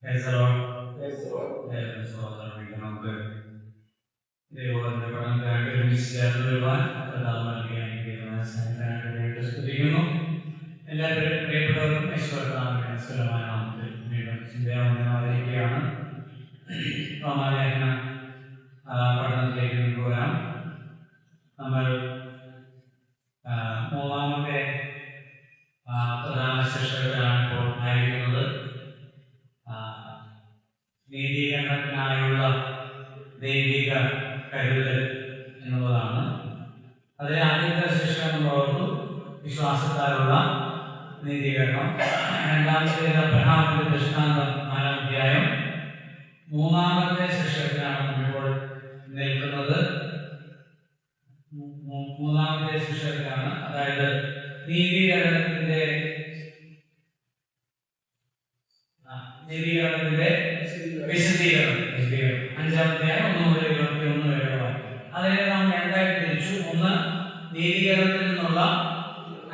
Praise the Lord. ദൈവത്തിന് സ്തോത്രം. ഒരിക്കൽ നമുക്ക് ദൈവത്തിന്റെ പഠനത്തിനായിട്ട് ഒരുമിച്ച് ചേർന്ന് വരുവാൻ കർത്താവ് നൽകി അനുഗ്രഹിക്കുന്ന സ്നേഹത്തിനായിട്ട് ദൈവത്തെ സ്തുതിക്കുന്നു. എല്ലാ പ്രിയപ്പെട്ടവർക്കും യേശു കർത്താവിന്റെ നിസ്തുലമായ നാമത്തിൽ വീണ്ടും ചിന്തയാവന്ദനം അറിയിക്കുകയാണ്. റോമാലേഖന പഠനത്തിലേക്ക് നമുക്ക് വരാം. നമ്മൾ മൂന്നാമത്തെ പ്രധാന ശീർഷകത്തിലാണ് ഇപ്പോൾ ആയിരിക്കുന്നത്. നീതീകരണത്തിനായുള്ള ദൈവിക കരുതൽ എന്നുള്ളതാണ്. അതിലെ ആദ്യത്തെ ശീർഷകം നമ്മൾ ഓർത്തു, വിശ്വാസത്താലുള്ള നീതീകരണം. രണ്ടാമത്തേത് അബ്രഹാമിന്റെ ദൃഷ്ടാന്തം 4-ാം അധ്യായം. മൂന്നാമത്തെ ശീർഷകത്തിലാണ് നമ്മളിപ്പോൾ നിൽക്കുന്നത്. മൂന്നാമത്തെ ശീർഷകത്തിലാണ്, അതായത് നീതീകരണത്തിന്റെ വിശദീകരണം. 5-ാം അധ്യായം 1 മുതൽ 21 വരെയുള്ള വാക്യം. അതിനെ നാം രണ്ടായിട്ട് തിരിച്ചു. ഒന്ന്, നീതീകരണത്തിൽ നിന്നുള്ള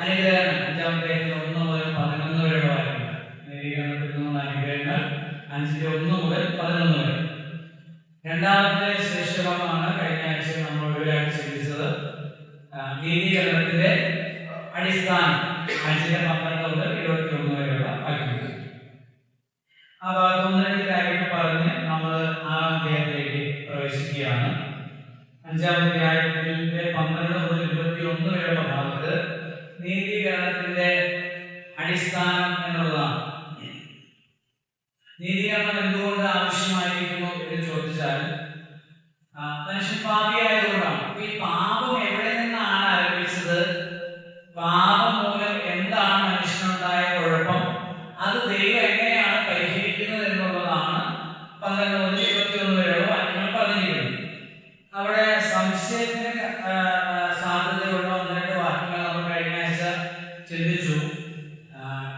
അനുഗ്രഹങ്ങൾ. 5-ാം അധ്യായത്തിൽ 1 മുതൽ 11 വരെയുള്ള വാക്യങ്ങൾ. നീതീകരണത്തിൽ നിന്നുള്ള അനുഗ്രഹങ്ങൾ 5-1 മുതൽ 11 വരെ. രണ്ടാമത്തെ ശീർഷകമാണ് കഴിഞ്ഞ ആഴ്ച നമ്മൾ ഒഴിവാക്കി ചിന്തിച്ചത്, നീതീകരണത്തിന്റെ അടിസ്ഥാനം. 5-12 മുതൽ 21 വരെയുള്ള വാക്യങ്ങൾ. ആ ഭാഗത്ത് 1-2 കാര്യങ്ങൾ പറഞ്ഞ് നമ്മൾ 6-ാം അധ്യായത്തിലേക്ക് പ്രവേശിക്കുകയാണ്. 5-ാം അധ്യായത്തിന്റെ 12 മുതൽ 21 വരെയുള്ള ഭാഗത്ത് നീതീകരണത്തിന്റെ അടിസ്ഥാനം എന്നുള്ളതാണ്. നീതീകരണം എന്തുകൊണ്ട് ആവശ്യമായിരിക്കുന്നു എന്ന് ചോദിച്ചാൽ, മനുഷ്യൻ പാപിയായതുകൊണ്ടാണ്. ഈ പാപം എവിടെ നിന്നാണ് ആരംഭിച്ചത്? പാപം മൂലം എന്താണ് മനുഷ്യനുണ്ടായ കുഴപ്പം? അത് ദൈവം എങ്ങനെയാണ് പരിഹരിക്കുന്നത് എന്നുള്ളതാണ് 12 മുതൽ 21 വരെയുള്ള വാക്യങ്ങൾ പറഞ്ഞിരിക്കുന്നത്. അവിടെ സംശയത്തിന് സാധ്യതയുള്ള 1-2 വാക്യങ്ങൾ നമ്മൾ കഴിഞ്ഞ ആഴ്ച ചിന്തിച്ചു.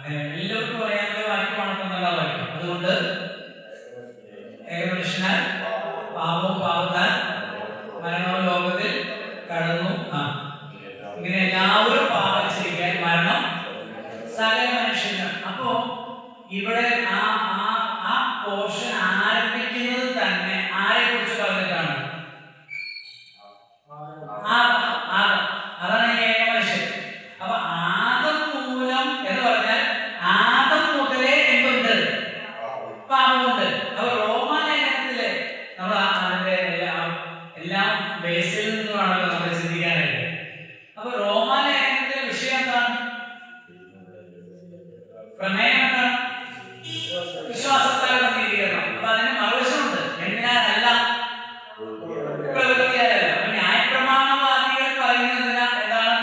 എല്ലാവർക്കും അറിയാവുന്ന വാക്യമാണ് 12-ാം വാക്യം. അതുകൊണ്ട് ഏകമനുഷ്യനാൽ പാപവും പാപത്താൽ മരണവും ലോകത്തിൽ കടന്നു. ഇങ്ങനെ എല്ലാവരും പാപം ചെയ്യിക്കാൻ മരണം സകല മനുഷ്യനും. അപ്പോ ഇവിടെ ആ പോർഷൻ ആരംഭിക്കുന്നത് തന്നെ ആരെ കുറിച്ച് പറഞ്ഞിട്ടാണ്? അതാണ് ഈ ഏക മനുഷ്യൻ. അപ്പൊ ആദം മൂലം എന്ന് പറഞ്ഞാൽ ആദം മുതലേ എന്തുണ്ട്? പാപമുണ്ട്. അപ്പൊ റോമാലേഖനത്തില് നമ്മൾ അതിന്റെ എല്ലാം ബേസിൽ നിന്നുമാണല്ലോ നമ്മൾ ചിന്തിക്കാനായിട്ട്. അപ്പൊ റോമാലേഖനത്തിലെ വിഷയം എന്താണ്? പ്രമേയം എന്താണ്? വിശ്വാസത്താലുള്ള നീതീകരണം. അപ്പൊ അതിന് മറുവശമുണ്ട്. എന്തിനാലല്ല? പ്രവൃത്തിയാലല്ല. അപ്പൊ ന്യായപ്രമാണവാദികൾ പറയുന്നതിനാ എന്താണ്?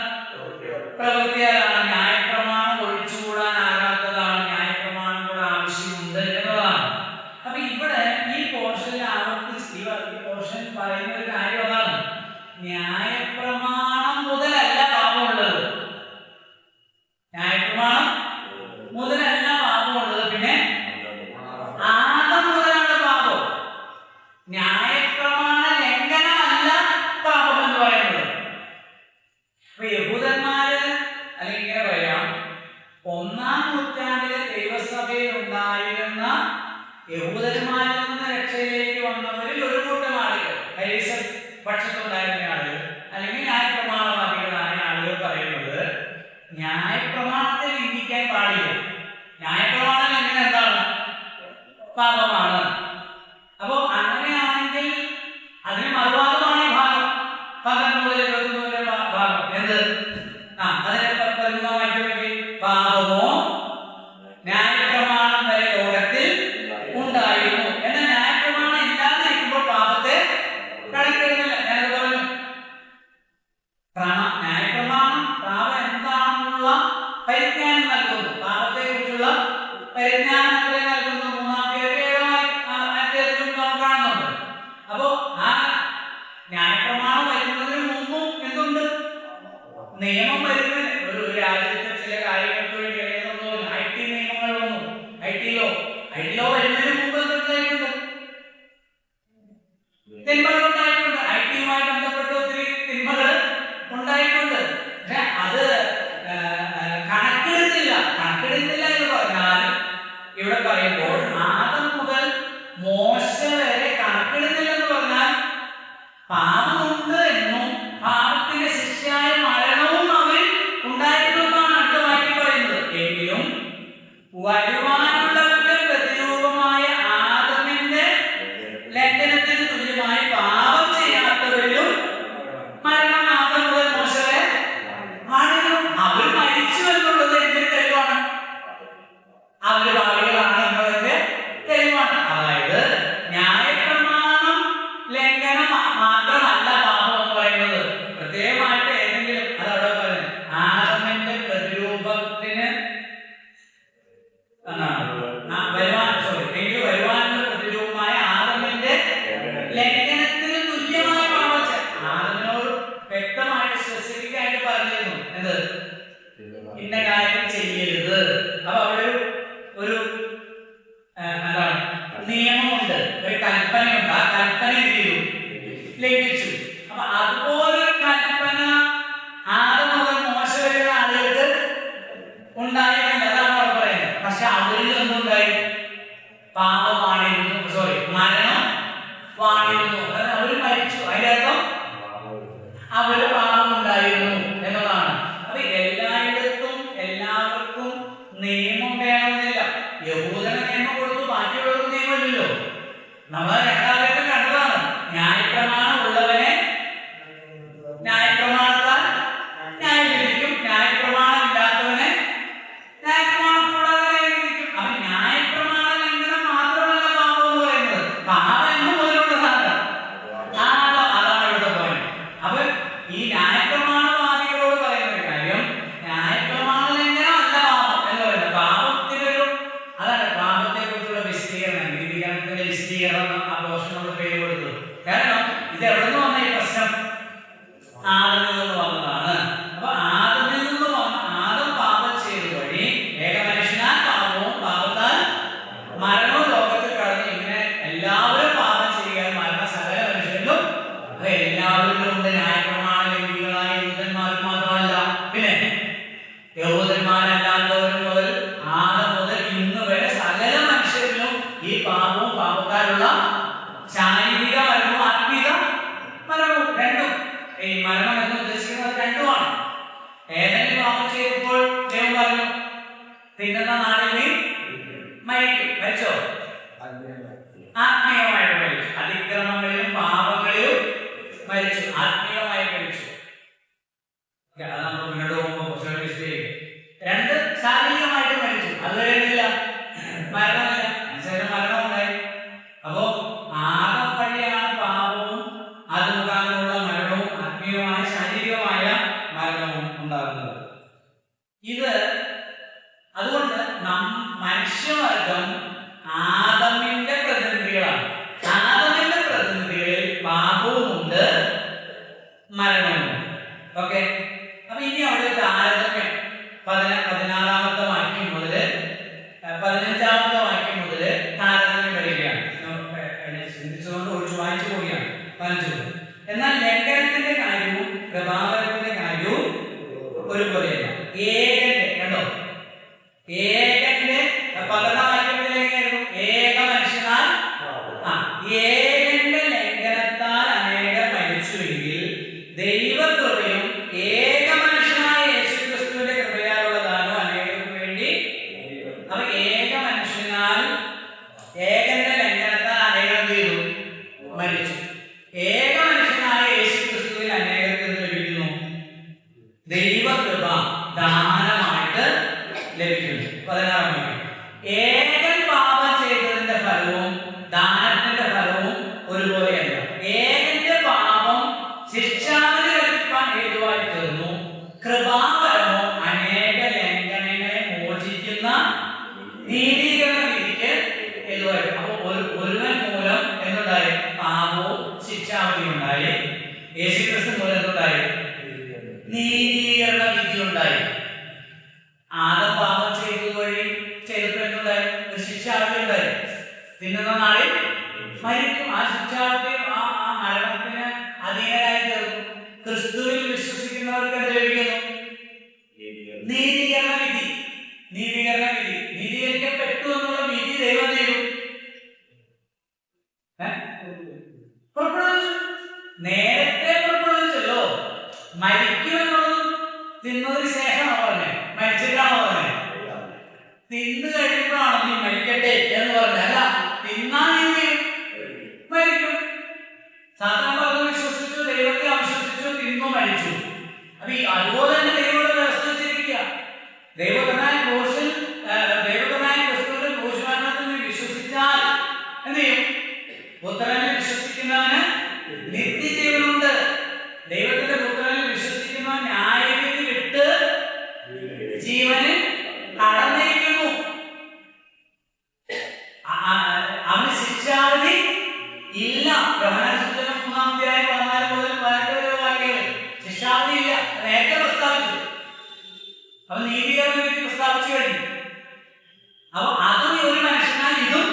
പ്രവൃത്തിയാലാണ്. ന്യായപ്രമാണം ഒഴിച്ചുകൂടാനാകാത്തതാണ്. ന്യായപ്രമാണം കൂടെ ആവശ്യമുണ്ട് എന്നുള്ളതാണ്. അപ്പൊ ഇവിടെ ഈ പോർഷനിൽ ആവർത്തിച്ച് ഈ പോർഷൻ പറയുന്ന ഒരു കാര്യം അതാണ്. ന്യായപ്രമാണം മുതലല്ല പാപമുള്ളത്. ന്യായപ്രമാണം മുതലല്ല പാപമുള്ളത്. പിന്നെ ആദം മുതലാണ് പാപം. ന്യായപ്രമാണ ലംഘനമല്ല പാപം എന്ന് പറയുന്നത്. അപ്പൊ യഹൂദന്മാര്, അല്ലെങ്കിൽ ഇങ്ങനെ പറയാം, 1-ാം നൂറ്റാണ്ടിലെ ദൈവസഭയിൽ ഉണ്ടായിരുന്ന യഹൂദന്മാരിൽ നിന്ന് രക്ഷയിലേക്ക് വന്നവരിൽ ഒരു കൂട്ടം ആളുകൾ, ഫരീസ പക്ഷത്തുണ്ടായിരുന്ന ആളുകൾ, അല്ലെങ്കിൽ ന്യായപ്രമാണവാദികളായ ആളുകൾ പറയുന്നത് ന്യായപ്രമാണത്തെ ലംഘിക്കാൻ പാടില്ല. ന്യായപ്രമാണം എങ്ങനെ എന്താണ്? പാപമാണ്. അപ്പോ അങ്ങനെയാണെങ്കിൽ അതിന് മറുവാദമാണ് ഈ ഭാഗം. 12 മുതൽ 21 വരെ ഭാഗം. എന്ത്? അതിനെ വായിക്കുകയാണെങ്കിൽ, പാപമോ ന്യായപ്രമാണം വരെ ലോകത്തിൽ ഉണ്ടായിരുന്നു. എന്നാൽ ന്യായപ്രമാണം ഇല്ലാതിരിക്കുമ്പോൾ പാപത്തെ കളിക്കരുന്നില്ല. ഞാനത് പറഞ്ഞു. ന്യായപ്രമാണം പാപം എന്താണെന്നുള്ള പരിജ്ഞാനം നൽകുന്നു. പാപത്തെ കുറിച്ചുള്ള പരിജ്ഞാനം നൽകുന്നു. 3-ാം അധ്യായത്തിലും നാം കാണുന്നുണ്ട്. അപ്പോ ആ ന്യായപ്രമാണം വരുന്നതിന് മുമ്പും എന്തുണ്ട്? നിയമം വരുന്നതിന് ഒരു വരുവാനുള്ളവന്റെ പ്രതിരൂപമായ ആദമിന്റെ ലംഘനത്തിന് തുല്യമായി പാപം ചെയ്യാത്തവരിലും മരണം ആദം മുതൽ മോശ വരെ അവർ മരിച്ചു എന്നുള്ളത് എന്തിന് തെളിവാണ്? അവര് ഭാവികളാണ് എന്നുള്ളതിന്റെ തെളിവാണ്. അതായത് ന്യായപ്രമാണം ലംഘനം മാത്രമല്ല പാപം എന്ന് പറയുന്നത്. പ്രത്യേകമായിട്ട് ഏതെങ്കിലും അതവിടെ പറയുന്നത് ആദമിന്റെ പ്രതിരൂപത്തിന് വരുവാനുള്ള പ്രതിരൂപമായ ആദമിന്റെ ലംഘനത്തിന് തുല്യമായ പാപം. ആദമിനോട് വ്യക്തമായിട്ട് സ്പെസിഫിക് ആയിട്ട് പറഞ്ഞിരുന്നു എന്ത് ഇന്ന കാര്യം ചെയ്യരുത്. അപ്പൊ അവിടെ ഒരു എന്താണ് നിയമമുണ്ട്, ഒരു കൽപ്പനയുണ്ട്. ആ കൽപ്പന എന്ത് ചെയ്തു? ലംഘിച്ചു. അപ്പൊ അതുപോലൊരു കൽപ്പന ആദം മുതൽ മോശ വരെയുള്ള ആളുകൾക്ക് ഉണ്ടായിരുന്നില്ല. അതാണ് അവിടെ പറയുന്നത്. പക്ഷെ അവരിൽ എന്തുണ്ടായി? പാപം വാണിരുന്നു, മരണം വാണിരുന്നു. അവര് മരിച്ചു. അതിന്റെ അർത്ഥം അവര് പാപം ഉണ്ടായിരുന്നു എന്നതാണ്. അപ്പൊ എല്ലായിടത്തും എല്ലാവർക്കും നിയമം വേണമെന്നില്ല. യഹൂദന നിയമം കൊടുത്തു, ബാക്കിയുള്ളവർക്ക് നിയമമില്ലല്ലോ. നമ്മൾ രണ്ടാമത്തെ കണ്ടതാണ്. ന്യായപ്രമാണം ഉള്ളവനെ ന്യായപ്രമാണത്താൽ ന്യായം വിധിക്കും, ന്യായപ്രമാണം ഇല്ലാത്തവനെ ന്യായപ്രമാണം കൂടാതെ ന്യായം വിധിക്കും. അപ്പൊ ന്യായപ്രമാണ ലംഘനം മാത്രമല്ല പാപം എന്ന് പറയുന്നത്. പാപം എന്ന് മുതലുള്ളതാണ്. അതാണ് ഇവിടുത്തെ പോയിന്റ്. അപ്പൊ ഈ ന്യായപ്രമാണവാദികളോട് പറയുന്ന ഒരു കാര്യം, ന്യായപ്രമാണ ലംഘനം അല്ല പാപം എന്ന് പറയുന്നത്. പാപത്തിനൊരു അതാണ് പാപത്തെ കുറിച്ചുള്ള വിശദീകരണം, നീതീകരണത്തിന്റെ വിശദീകരണം ആ പോർഷൻ നമ്മൾ പേര് കൊടുത്തു. കാരണം ഇത് എവിടെ നിന്ന് വന്ന ഈ പ്രശ്നം? ആദമിൽ നിന്ന് വന്നതാണ്. അപ്പൊ ആദമിൽ നിന്ന് വന്ന ആദം പാപം ചെയ്തു വഴി ഏകമനുഷ്യനാൽ പാപവും പാപത്താൽ മരണവും ലോകത്തിൽ കടന്നു. ഇങ്ങനെ എല്ലാവരും പാപം ചെയ്യുക, മരണം സകല മനുഷ്യരിലും. അത് എല്ലാവരിലും ഉണ്ട്. ന്യായപ്രമാണ ലംഘികളായ യഹൂദന്മാർക്ക് മാത്രമല്ല, പിന്നെ യഹൂദന്മാരല്ലാത്തവരും മുതൽ ആദം മുതൽ ഇന്ന് വരെ സകല മനുഷ്യരിലും ഈ പാപവും പാപക്കാരുള്ള ശാരീരിക മരണവും ആത്മീക മരണവും രണ്ടും. ഈ മരണം എന്ന് ഉദ്ദേശിക്കുന്നത് രണ്ടുമാണ്. ഏതെങ്കിലും പാപം ചെയ്തപ്പോൾ ദൈവം പറഞ്ഞു തിന്നുന്ന നാളിൽ നീ മരിക്കും. മരിച്ചോ? ആത്മീയമായിട്ട് മരിച്ചു. അതിക്രമങ്ങളിലും പാപങ്ങളിലും മരിച്ചു, ആത്മീയമായി മരിച്ചു. അത് നമ്മൾ മുന്നോട്ട് പോകുമ്പോൾ കുറച്ചുകൂടി വിശദീകരിക്കും. രണ്ട് ശാരീരികമായിട്ട് മരിച്ചു. അതുവരെ ഇല്ല, മരണമില്ല. അതിനുശേഷം മരണം ഉണ്ടായി. അപ്പോ ആദം വഴിയാണ് പാപവും അത് മുഖാന്തരമുള്ള മരണവും ആത്മീയമായ ശാരീരികമായ മരണവും ഉണ്ടാകുന്നത്. ഇത് അതുകൊണ്ട് മനുഷ്യവർഗം ആദമിന്റെ പ്രതിനിധികളാണ്. ആദമിന്റെ പ്രതിനിധികളിൽ പാപവുമുണ്ട്, മരണവുമുണ്ട്. ഓക്കെ. അപ്പൊ ഇനി അവിടെ താരതമ്യം 16-ാമത്തെ വാക്യം മുതല് 15-ാമത്തെ വാക്യം മുതല് താരതമ്യം വരികയാണ്. ചിന്തിച്ചുകൊണ്ട് വായിച്ചു പോവുകയാണ്. 15. എന്നാൽ ലംഘനത്തിന്റെ കാര്യവും കൃപാവരത്തിന്റെ കാര്യവും ഒരുപോലെയല്ല. ഏകന്റെ കണ്ടോ, ഏകന്റെ 15-ാം വാക്യത്തിൽ എങ്ങനെയായിരുന്നു? ഏക മനുഷ്യനാൽ ഏകന്റെ ലംഘനത്താൽ അനേകർ മരിച്ചുവെങ്കിൽ ദൈവകൃപയും ഏക മനുഷ്യനായ യേശുക്രിസ്തുവിന്റെ കൃപയാലുള്ളതാണോ അനേകർക്ക് വേണ്ടി. അപ്പൊ ഏക മനുഷ്യനാൽ ഏകന്റെ ലംഘനത്താൽ അനേകർ ചെയ്തു മരിച്ചു. ഏക മനുഷ്യനായ യേശുക്രിസ്തുവിൽ അനേകർക്ക് ലഭിക്കുന്നു ദൈവകൃപ ദാനമായിട്ട് ലഭിക്കുന്നു. 16-ാം വാക്യം. ഏകൻ പാപം ചെയ്തതിന്റെ ഫലവും ദാനത്തിന്റെ ഫലവും ഒരുപോലെയല്ല. ഏകന്റെ പാപം ശിക്ഷാവിധി ലഭിക്കാൻ ഹേതുവായി തീർന്നു, കൃപാവരമോ അനേക ലംഘനങ്ങളെ മോചിക്കുന്ന നീതീകരണ വിധിക്ക് ഹേതുവായി. അപ്പൊ ഒരുവൻ മൂലം എന്തുണ്ടായി? പാപവും ശിക്ഷാവിധിയും ഉണ്ടായി. യേശുക്രിസ്തു മൂലം എന്തുണ്ടായി? നീതീകരണ വിധി ഉണ്ടായി. ആദം പാപം ചെയ്തത് വഴി ചെയ്തപ്പോൾ എന്തുണ്ടായി? ഒരു ശിക്ഷാവിധി ഉണ്ടായി. തിന്നുന്ന നാളിൽ മരിക്കും. ആ ശിക്ഷാവിധി ആ മരണത്തിന് അധീനരായി തീർന്നു. ക്രിസ്തുവിൽ വിശ്വസിക്കുന്നവർക്ക് എന്ത് ലഭിക്കുന്നു? നീതീകരണ വിധി. നീതീകരണ വിധി നീതീകരിക്കപ്പെട്ടു എന്നുള്ള വിധി ദൈവം ചെയ്തു. പുറപ്പെടുവിച്ചു. നേരത്തെ പുറപ്പെടുവിച്ചല്ലോ. മരിക്കുമെന്നുള്ളത് തിന്നതിന് ശേഷമാണോ പറഞ്ഞത്? മരിച്ചിട്ടാണോ പറഞ്ഞത്? തിന്നു കഴിയുമ്പോഴാണ് നീ മരിക്കട്ടെ എന്ന് പറഞ്ഞല്ല, തിന്നാൻ നീ മരിക്കും. സാധാരണ പറഞ്ഞു വിശ്വസിച്ചു, ദൈവത്തെ അവിശ്വസിച്ചു, തിന്നു മരിച്ചു. അപ്പൊ അതുപോലെ തന്നെ ദൈവയുടെ വ്യവസ്ഥ വെച്ചിരിക്കുക. ദൈവത്തിനായ ക്രൂശിൽ ദൈവത്തിനായ ക്രിസ്തുവിന്റെ ക്രൂശുമരണത്തിൽ നീ വിശ്വസിച്ചാൽ എന്ത് ചെയ്യും? പുത്രനെ വിശ്വസിക്കുന്നവന് നിത്യജീവനുണ്ട്. ദൈവത്തിന്റെ പുത്രനെ വിശ്വസിക്കുന്നവൻ ന്യായവിധി വിട്ട് ജീവന് കടന്നിരിക്കുന്നു. അവന് ശിക്ഷാവിധി ഇല്ല. യോഹന്നാൻ സുവിശേഷം 3-14 മുതൽ 18 വരെ വാക്യങ്ങൾ. ശിക്ഷാവിധി ഇല്ല, നേരത്തെ പ്രസ്താവിച്ചു. അവൻ നീതീകരണ വിധി പ്രസ്താവിച്ചു കഴിഞ്ഞു. അപ്പൊ അതും ഒരു മനുഷ്യനാൽ, ഇതും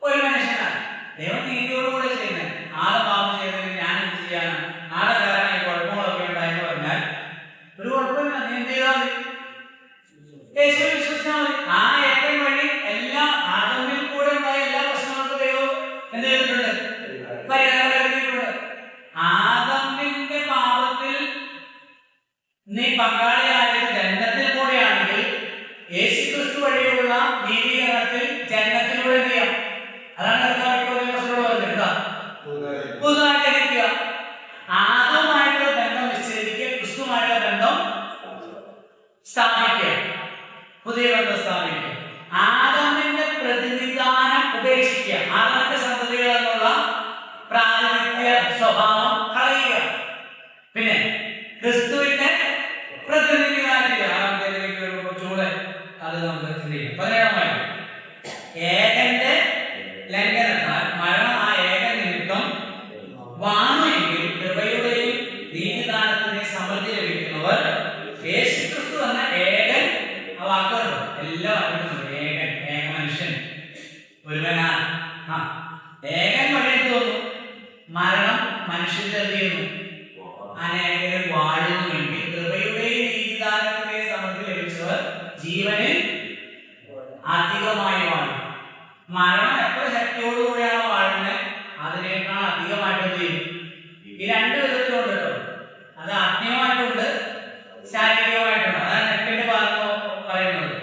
ഒരു മനുഷ്യനാൽ. ദൈവം നീതിയോടുകൂടെ ചെയ്യുന്നത്. ആളെ പാപം ചെയ്തതിന് ഞാൻ എന്ത് ചെയ്യാനാണ്? ആളെ കാരണം ഈ കുഴപ്പങ്ങളൊക്കെ ഉണ്ടായെന്ന് പറഞ്ഞാൽ ഒരു കുഴപ്പമില്ല, നീ എന്ത് ചെയ്താൽ മതി? യേശുവിനെ വിശ്വസിച്ചാൽ മതി. ആ ഏകൻ വഴി എല്ലാ ആദമിൽ കൂടെ ഉണ്ടായ എല്ലാ പ്രശ്നങ്ങൾക്കും ദൈവം എന്ത് ചെയ്തിട്ടുണ്ട്? പരിഹാരം വരുത്തിയിട്ടുണ്ട്. ആദമിന്റെ പാപത്തിൽ നീ പങ്കാളിയായത് ജനനത്തിൽ കൂടെയാണെങ്കിൽ യേശുക്രിസ്തു വഴിയുള്ള നീതീകരണത്തിൽ ജനനത്തിലൂടെ ചെയ്യാം. അതാണ് പുതുതായി ജനിക്കുക. ആദവുമായിട്ടുള്ള ബന്ധം വിച്ഛേദിക്കുക, ക്രിസ്തുമായിട്ടുള്ള ബന്ധം സ്ഥാപിക്കുക, പുതിയ ബന്ധം സ്ഥാപിക്കുക. ആദമിന്റെ പ്രതിനിധാനം ഉപേക്ഷിക്കുക, ആദമിന്റെ സന്തതികൾ എന്നുള്ള പ്രാതിനിധ്യ സ്വഭാവം കളയുക. പിന്നെ ക്രിസ്തുവിന്റെ പ്രതിനിധിയാക്കുക. കുറച്ചുകൂടെ അത് നമുക്ക് ചിന്തിക്കാം. 17 ഏകന്റെ ലംഘനത്താൽ മരണം ആ ഏകൻ നിമിത്തം വാങ്ങുമെങ്കിൽ കൃപയുടെയും നീതിദാനത്തിന്റെയും സമൃദ്ധി ലഭിക്കുന്നവർ യേശുക്രിസ്തു എന്ന ഏകൻ, ആ വാക്കുകളുണ്ട്, എല്ലാം അറിയുന്നുണ്ട്. ഏകൻ, ഏക മനുഷ്യൻ, ഒരുവനാൻ. ഏകൻ വഴി തോന്നുന്നു മരണം മനുഷ്യന്റെ ചെയ്യുന്നു, അനേകർ വാഴുന്നുവെങ്കിൽ കൃപയുടെയും നീതിദാനത്തിന്റെയും സമൃദ്ധി ലഭിച്ചവർ ജീവനിൽ അധികമായി വാഴും. മരണം എത്ര ശക്തിയോടുകൂടിയാണ് വാഴുന്നത്, അതിനേക്കാൾ അധികമായിട്ട് ചെയ്യും. ഈ രണ്ട് വിധത്തിലുണ്ട് കേട്ടോ. അത് ആത്മീയമായിട്ടുണ്ട്, ശാരീരികമായിട്ടുണ്ട്. അതാണ് നെക്കിന്റെ ഭാഗം പറയുന്നത്.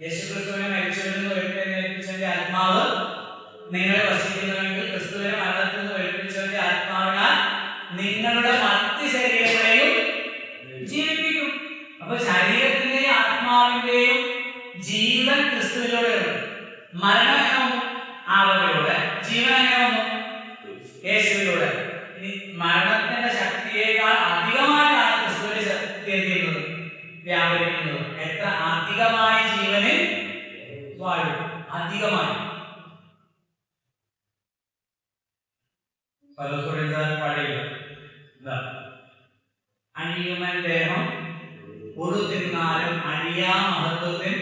യേശുക്രിസ്തുവിനെ മരിച്ചവരിൽ നിന്ന് ഉയർത്തെഴുന്നേൽപ്പിച്ചവന്റെ ആത്മാവ് നിങ്ങളെ വസിക്കുന്നുവെങ്കിൽ ക്രിസ്തുവിനെ മരണത്തിൽ നിന്ന് ഉയർപ്പിച്ചവന്റെ ആത്മാവിനാൽ നിങ്ങളുടെ മറ്റ് ശരീരങ്ങളെയും ജീവിപ്പിക്കും. അപ്പൊ ശരീരത്തിന്റെയും ആത്മാവിന്റെയും ജീവൻ ക്രിസ്തുവിലൂടെയാണ്. മരണം എങ്ങനെ വന്നു? ആവതിലൂടെ. ജീവൻ എങ്ങനെ വന്നു? യേശുവിലൂടെ. ഇനി മരണത്തിന്റെ ശക്തിയേക്കാൾ അധികമായിട്ടാണ് ക്രിസ്തുവിന്റെ ശക്തി എന്ത് ചെയ്യുന്നത്? വ്യാപരിക്കുന്നത്. എത്ര അധികമായി ജീവനിൽ വാഴും? അധികമായി. അഴിയുമൻ ദേഹം ഒരു തിന്നാലും അഴിയാ മഹത്വത്തിൽ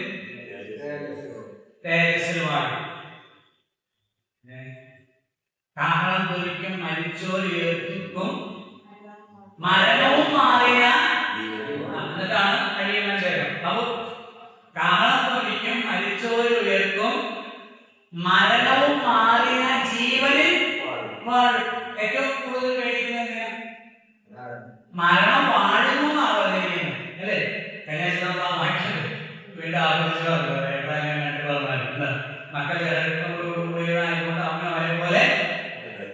തേജസ്സിൽ വാഴും. കാഹളം തൊലിക്കും മരിച്ചോർ ഉയർത്തിക്കും മരണവും മാറിയ, എന്നിട്ടാണ് അഴിയുമൻ ദേഹം. അപ്പൊ കാഹളം തൊലിക്കും മരിച്ചോർ ഉയർക്കും മരണവും മാറിയ ജീവനിൽ വാഴും. ഏറ്റവും കൂടുതൽ പേടിക്കുന്നത് മരണം വാഴുന്നു എന്നാണ് പറഞ്ഞിരിക്കുന്നത്, അല്ലേ? കഴിഞ്ഞ നമ്മൾ ആ വാക്യം വീണ്ടും ആലോചിച്ചു. മക്കൾ ജലരക്തമോടുകൂടിയതായതുകൊണ്ട് അമ്മ അവരെ പോലെ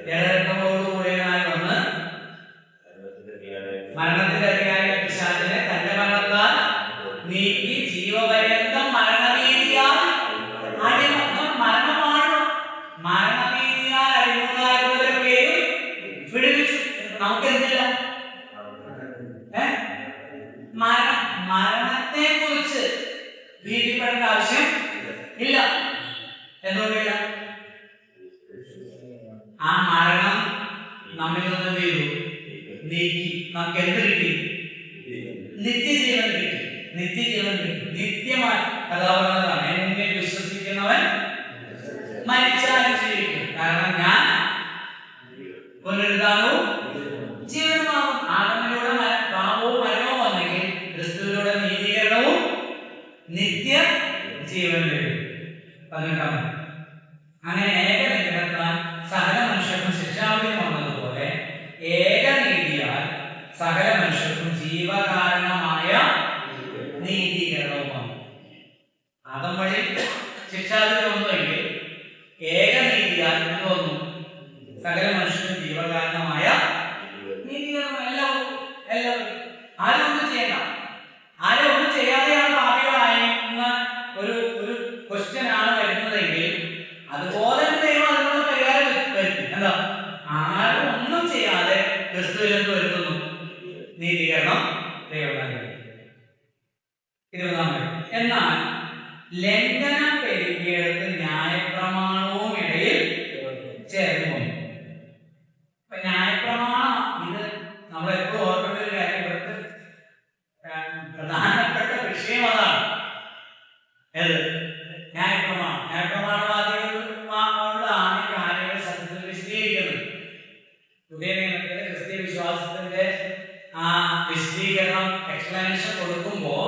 ജലരക്തമോടുകൂടിയതായി വന്ന് മരണത്തിന്റെ അധികാരിയായ പിശാചിനെ തന്റെ മരണത്താൽ നീക്കി ജീവപര്യന്തം മരണഭീതിയാൽ മരണമാണ് മരണഭീതിയാൽ അടിമകളായവരൊക്കെയും വിടുവിച്ചു. നമുക്ക് എന്തില്ല? മരണത്തെ കുറിച്ച് ഭീതിപ്പെടേണ്ട ആവശ്യം ഇല്ല. എന്തുകൊണ്ടില്ല? ആ മരണം നമ്മിൽ നിന്ന് എന്ത് ചെയ്തു? നീക്കി. നമുക്ക് എന്ത് കിട്ടി? നിത്യജീവൻ കിട്ടി. നിത്യജീവൻ കിട്ടി. നിത്യമായി കഥാപാത്രമാണ്. എന്നെ വിശ്വസിക്കുന്നവൻ മരിച്ചാലും ജീവിക്കും. കാരണം ഞാൻ പുനരുദ്ധാനവും ജീവനുമാകും. ആദമിലൂടെ പാപവും മരണവും വന്നെങ്കിൽ ക്രിസ്തുവിലൂടെ നീതീകരണവും നിത്യ ജീവൻ ലഭിക്കും. 18. അങ്ങനെ ഏകനിഗ്രഹത്താൽ സകല മനുഷ്യർക്കും ശിക്ഷാവിധി വന്നതുപോലെ ഏകനീതിയാൽ സകല മനുഷ്യർക്കും ജീവകാരണമായ നീതീകരണവും വന്നു. അത് മതം വഴി ശിക്ഷാവിധി വന്നുവെങ്കിൽ ഏകനീതിയാൽ ഇത് വന്നു, സകല മനുഷ്യനും ജീവകാരണമായ നീതീകരണം. എല്ലാവരും ആരും ഒന്നും ചെയ്യണ്ട, ആരും ഒന്നും ചെയ്യാതെയാണ് പാപികളായെന്ന ഒരു ക്വസ്റ്റ്യൻ ആണ് വരുന്നതെങ്കിൽ അതുപോലെ ദൈവം അതിനുള്ള പരിഹാരം വരുത്തി. എന്താ? ആരും ഒന്നും ചെയ്യാതെ ക്രിസ്തുവിലേക്ക് വരുത്തുന്നു, നീതീകരണം ദൈവം നൽകി. 20 എന്നാൽ ലംഘനം പെരുകിയെടുത്ത് ന്യായപ്രമാണവും ഇടയിൽ ചേർന്നു. ഇപ്പൊ ന്യായപ്രമാണം ഇത് നമ്മളെപ്പോഴും ഓർക്കേണ്ട ഒരു കാര്യം, ഇവിടുത്തെ പ്രധാനപ്പെട്ട വിഷയം അതാണ്. ഏത്? ന്യായപ്രമാണം. ന്യായപ്രമാണവാദികളാണ് കാര്യങ്ങൾ സത്യത്തിൽ വിശദീകരിക്കുന്നത്. പുതിയ നിയമത്തിലെ ക്രിസ്തീയ വിശ്വാസത്തിന്റെ ആ വിശദീകരണം, എക്സ്പ്ലനേഷൻ കൊടുക്കുമ്പോൾ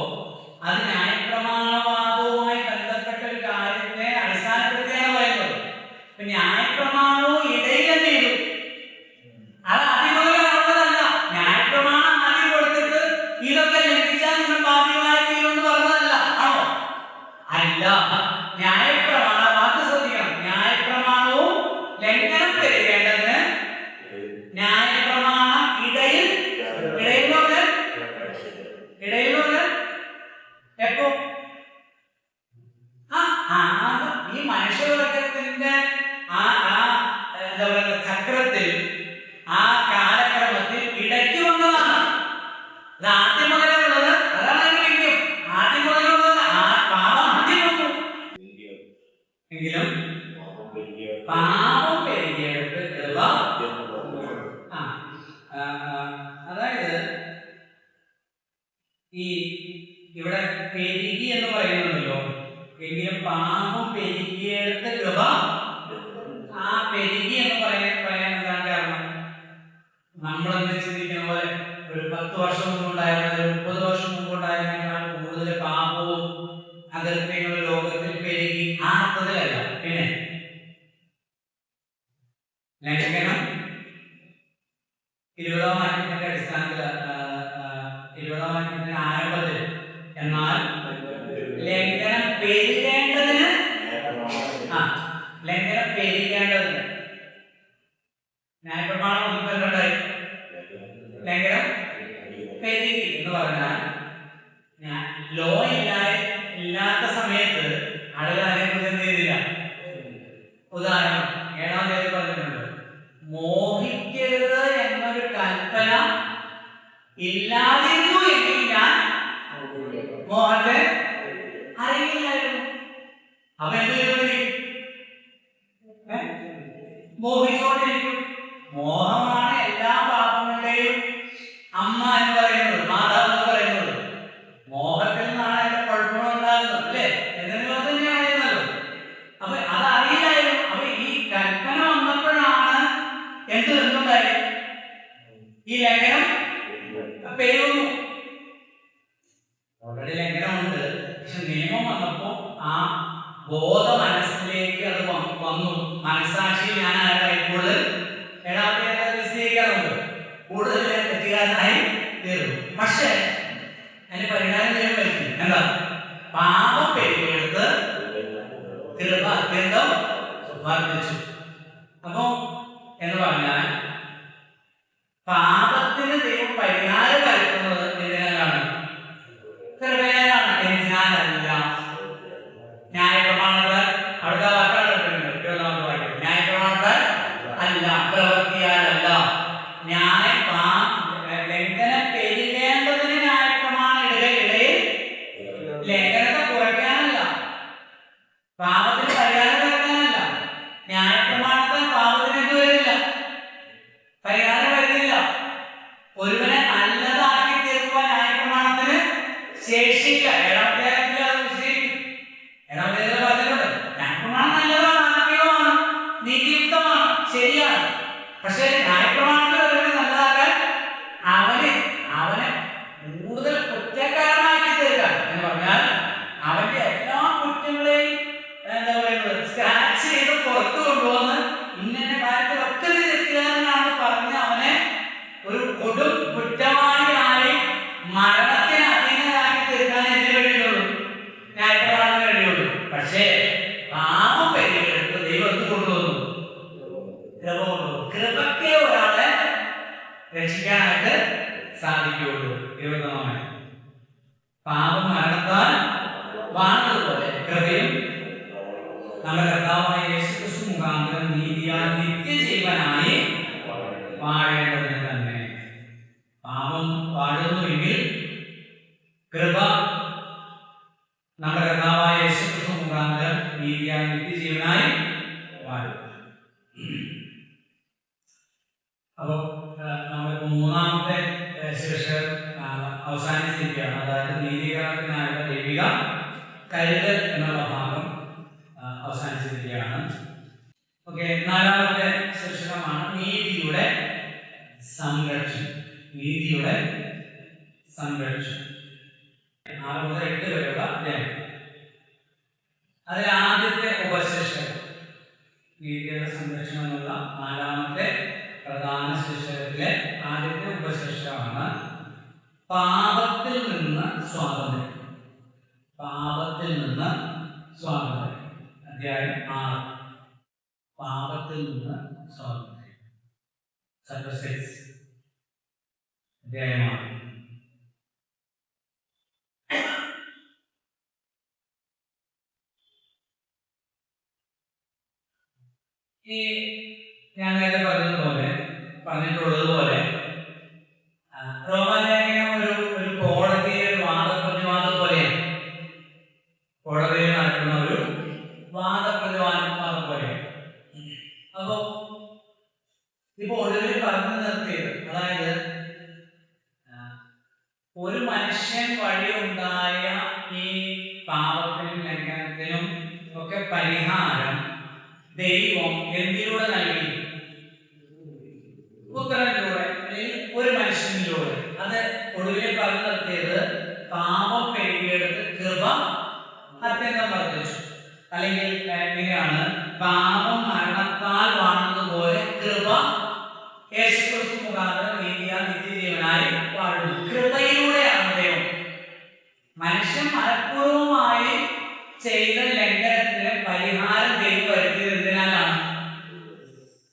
അത് ന്യായപ്രമാണവാദവുമായി ബന്ധപ്പെട്ട ഒരു കാര്യത്തെ അടിസ്ഥാനപ്പെടുത്തിയാണ് പറയുന്നത്. ഇപ്പൊ ന്യായപ്രമാണവും ഇടയിൽ എന്ത് ചെയ്തു? അത് അതിമുതലുള്ളതല്ല. ന്യായപ്രമാണം ആദ്യം കൊടുത്തിട്ട് ഇതൊക്കെ ലംഘിച്ചാൽ നിങ്ങൾ പാപികളായി തീരുമെന്ന് പറഞ്ഞതല്ല, ആണോ? അല്ല. ന്യായപ്രമാണം, വാക്ക് ശ്രദ്ധിക്കണം, ന്യായപ്രമാണവും ലംഘനം പെരുകേണ്ടതിന് ന്യായപ്രമാണം ഇടയിൽ എപ്പോ? ഈ മനുഷ്യവർഗത്തിന്റെ എന്താ പറയുക ചക്രത്തിൽ, ആ കാലക്രമത്തിൽ ഇടയ്ക്ക് വന്നതാണ്. അത് ആദ്യം മുതലുള്ളത്. അതാണ് അതിന്റെ വിഷയം. ആദ്യം മുതലുള്ളത് പാപം ആദ്യം വന്നു. എങ്കിലും പാപം പെരുകിയെടുത്ത് കൃപ. അതായത് ഈ ഇവിടെ പെരുകി എന്ന് പറയുന്നുണ്ടല്ലോ, എങ്കിലും പാപം പെരുകിയെടുത്ത് കൃപ. ആ പെരുകി എന്ന് പറയാൻ എന്താണ് കാരണം? നമ്മളെന്ന് ചിന്തിക്കുന്ന പോലെ ഒരു 10 വർഷം മുമ്പുണ്ടായിരുന്ന, 30 വർഷം മുമ്പുണ്ടായിരുന്നതിനേക്കാൾ കൂടുതൽ പാപവും അകൃത്യങ്ങളും ലോകത്തിൽ പെരുകി, ആ അർത്ഥത്തിലല്ല. പിന്നെ ലംഘനം 20-ാം വാക്യത്തിന്റെ അടിസ്ഥാനത്തിൽ, 20-ാം വാക്യത്തിന്റെ ആരംഭത്തിൽ, എന്നാൽ ലംഘനം പെരുകേണ്ടതിന്, ലംഘനം പെരുകേണ്ടതിന് ന്യായപ്രമാണം ഒന്നുണ്ടായി, ലംഘനം പെരുകി എന്ന് പറഞ്ഞാൽ ലോ ഇല്ലാത്ത സമയത്ത് ആളുകൾ അതിനെക്കുറിച്ച് എന്ത് ചെയ്തില്ല. ഉദാഹരണം 7-ാം അധ്യായത്തിൽ പറഞ്ഞിട്ടുണ്ട്, മോഹിക്കരുത് എന്നൊരു കൽപ്പന ഇല്ലാതിരുന്നു എങ്കിൽ ഞാൻ മോഹത്തെ അറിയില്ലായിരുന്നു. അപ്പൊ എന്ത് ചെയ്തോണ്ടിരിക്കും? മോഹിച്ചുകൊണ്ടിരിക്കും. മോഹമാണ് എല്ലാ പാപങ്ങളുടെയും അമ്മ എന്ന് പറയുന്നത്, മാതാവ് എന്ന് പറയുന്നത്. മോഹത്തിൽ നിന്നാണ് അതിന്റെ കുഴപ്പങ്ങൾ ഉണ്ടാകുന്നത്, അല്ലേ? എന്തെങ്കിലും തന്നെയാണ് ചെയ്യുന്നത്. അപ്പൊ അതറിയില്ലായിരുന്നു. അപ്പൊ ഈ കൽപ്പന വന്നപ്പോഴാണ് എന്തുണ്ടായി? ഈ ലംഘനം പെരുകുന്നു. ഓൾറെഡി ലംഘനമുണ്ട്, പക്ഷെ നിയമം വന്നപ്പോ ആ ബോധ മനസ്സിലേക്ക് അത് വന്നു. മനസ്സാക്ഷിയിൽ ഞാൻ ആരായി കൂടുതൽ വിശദീകരിക്കാറുണ്ട്, കൂടുതൽ തെറ്റുകാരനായി തീർന്നു. പക്ഷെ അതിന് പരിഹാരം ചെയ്യാൻ പറ്റി. എന്താ? പാപം പെരുകിയെടുത്ത് കൃപ അത്യന്തം വർദ്ധിച്ചു. അപ്പോ എന്ന് പറഞ്ഞാൽ പാപത്തിന് ദൈവം പരിഹാരം വരുത്തുന്നത് എന്തിനാലാണ്? കൃപയാലാണ്. എന്തിനാലല്ല? ന്യായപ്രമാണത്താൽ. അടുത്ത വാക്കാണ് 20-ാമത്തെ വാക്യം. ന്യായപ്രമാണത്താൽ അല്ല, പ്രവൃത്തിയാലല്ല. ലംഘനം പെരുകേണ്ടതിന് ന്യായപ്രമാണം ഇടയിൽ ലംഘനത്തെ കുറയ്ക്കാനല്ല, പാപത്തിന് പരിഹാരം വരുത്താനല്ല. ന്യായപ്രമാണത്താൽ പാപത്തിന് എന്ത് വരുന്നില്ല? പരിഹാരം വരുന്നില്ല. ഒരുവനെ നല്ലതാക്കി തീർക്കുവാൻ ന്യായപ്രമാണത്തിന് ശേഷിയില്ല. 7-ാം അധ്യായത്തിൽ അത് വിശദീകരിക്കും. 7-ാം അധ്യായത്തിൽ പറഞ്ഞിട്ടുണ്ട്, ന്യായപ്രമാണം നല്ലതാണ്, ആത്മീയമാണ്, നീതിയുക്തമാണ്, ശരിയാണ്. പക്ഷെ ന്യായപ്രമാണത്തിൽ ഒരുവനെ നല്ലതാക്കാൻ അവനെ കൂടുതൽ കുറ്റക്കാരനാക്കി തീർക്കാൻ എന്ന് പറഞ്ഞാൽ അവന്റെ എല്ലാ കുറ്റങ്ങളെയും എന്താ പറയുന്നത് സ്ക്രാച്ച് ചെയ്ത് പുറത്തു കൊണ്ടുവന്ന് ഇന്ന കാര്യത്തിലൊക്കെ തെറ്റുകാരനാണ് പറഞ്ഞ് അവനെ ഒരു കൊടും കുറ്റവാളിയായി മരണത്തിന് അധീനരാക്കി തീർക്കാൻ എന്തിനു കഴിയുള്ളൂ? ന്യായപ്രമാണത്തിന് കഴിയുള്ളൂ. കൊണ്ടുവന്നു? കൃപ കൊണ്ടുവന്നു. കൃപയ്ക്ക് ഒരാളെ രക്ഷിക്കാനായിട്ട് സാധിക്കുകയുള്ളൂ. 21 പാപം മരണത്താൽ വാണതുപോലെ കൃപയും നമ്മുടെ കർത്താവായ യേശുക്രിസ്തു മുഖാന്തരം നീതിയാൽ നിത്യജീവനായി വാഴേണ്ടതിന് തന്നെ. പാപം വാഴുന്നുവെങ്കിൽ കൃപ നമ്മുടെ കർത്താവായ യേശുക്രിസ്തു മുഖാന്തരം നീതിയാൽ നിത്യജീവനായി വാഴും. അപ്പോൾ നമ്മളിപ്പോ മൂന്നാമത്തെ ശീർഷകം അവസാനിച്ചിരിക്കുകയാണ്. അതായത് നീതീകരണത്തിനായുള്ള ദൈവിക കരുതൽ എന്നുള്ള ഭാഗം അവസാനിച്ചിരിക്കുകയാണ്. ഓക്കെ, നാലാമത്തെ ശീർഷകമാണ് നീതിയുടെ സംരക്ഷണം. നീതിയുടെ സംരക്ഷണം 6 മുതൽ 8 വരെയുള്ള അധ്യായം. അതിൽ ആദ്യത്തെ ഉപശീർഷകം നീതിയുടെ സംരക്ഷണം എന്നുള്ള നാലാമത്തെ പ്രധാന ശീർഷകത്തിലെ ആദ്യത്തെ ഉപശീർഷകമാണ് പാപത്തിൽ നിന്ന് സ്വാതന്ത്ര്യം. പാപത്തിൽ നിന്ന് സ്വാതന്ത്ര്യം. അധ്യായം 6. പാപത്തിൽ നിന്ന് സ്വാതന്ത്ര്യം. ചാപ്റ്റർ 6 അധ്യായം 6. ഈ ഞാൻ നേരത്തെ പറഞ്ഞിട്ടുള്ളതുപോലെ റോമാലേഖനം ഒരു കോടതിയിലെ ഒരു വാദപ്രതിവാദം പോലെയാണ്. കോടതിയിൽ നടക്കുന്ന ഒരു വാദപ്രതിവാദം പോലെയാണ്. അപ്പോ ഇപ്പൊ ഒടുവിൽ പറഞ്ഞു നിർത്തിയത്, അതായത് ഒരു മനുഷ്യൻ വഴി ഉണ്ടായ ഈ പാപത്തിനും ലംഘനത്തിനും ഒക്കെ പരിഹാരം ദൈവം എന്തിലൂടെ നൽകി? പുത്രനിലൂടെ, അല്ലെങ്കിൽ ഒരു മനുഷ്യനിലൂടെ. അത് ഒടുവിൽ പറഞ്ഞു നിർത്തിയത് പാപം പെരുകിയെടുത്ത് കൃപ അത്യന്തം വർദ്ധിച്ചു. അല്ലെങ്കിൽ എങ്ങനെയാണ്? പാപം മരണത്താൽ വാഴുന്നതുപോലെ കൃപ യേശുക്രിസ്തു മുഖാന്തരം നീതിയാൽ നിത്യജീവനായി വാഴുന്നു. കൃപയിലൂടെയാണ് ദൈവം. മനുഷ്യൻ മനഃപൂർവമായി ചെയ്ത ലംഘനത്തിന് പരിഹാരം ദൈവം വരുത്തിയത് എന്തിനാലാണ്?